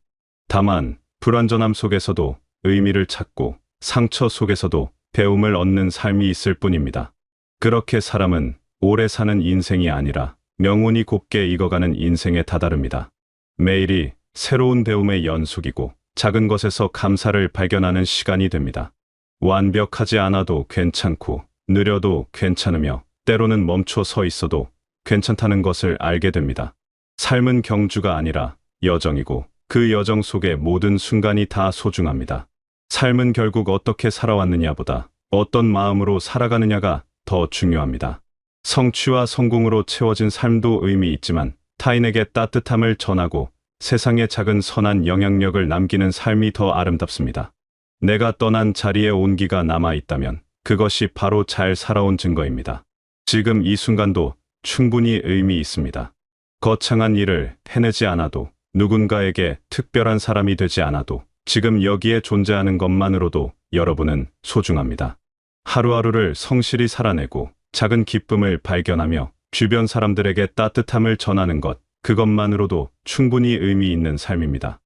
다만 불완전함 속에서도 의미를 찾고 상처 속에서도 배움을 얻는 삶이 있을 뿐입니다. 그렇게 사람은 오래 사는 인생이 아니라 명운이 곱게 익어가는 인생에 다다릅니다. 매일이 새로운 배움의 연속이고 작은 것에서 감사를 발견하는 시간이 됩니다. 완벽하지 않아도 괜찮고 느려도 괜찮으며 때로는 멈춰 서 있어도 괜찮다는 것을 알게 됩니다. 삶은 경주가 아니라 여정이고 그 여정 속의 모든 순간이 다 소중합니다. 삶은 결국 어떻게 살아왔느냐보다 어떤 마음으로 살아가느냐가 더 중요합니다. 성취와 성공으로 채워진 삶도 의미 있지만 타인에게 따뜻함을 전하고 세상에 작은 선한 영향력을 남기는 삶이 더 아름답습니다. 내가 떠난 자리에 온기가 남아있다면 그것이 바로 잘 살아온 증거입니다. 지금 이 순간도 충분히 의미 있습니다. 거창한 일을 해내지 않아도 누군가에게 특별한 사람이 되지 않아도 지금 여기에 존재하는 것만으로도 여러분은 소중합니다. 하루하루를 성실히 살아내고 작은 기쁨을 발견하며 주변 사람들에게 따뜻함을 전하는 것, 그것만으로도 충분히 의미 있는 삶입니다.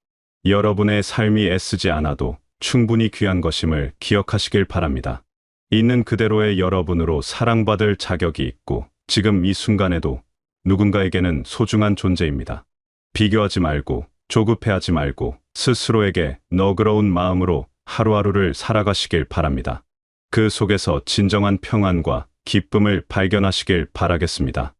여러분의 삶이 애쓰지 않아도 충분히 귀한 것임을 기억하시길 바랍니다. 있는 그대로의 여러분으로 사랑받을 자격이 있고 지금 이 순간에도 누군가에게는 소중한 존재입니다. 비교하지 말고 조급해하지 말고 스스로에게 너그러운 마음으로 하루하루를 살아가시길 바랍니다. 그 속에서 진정한 평안과 기쁨을 발견하시길 바라겠습니다.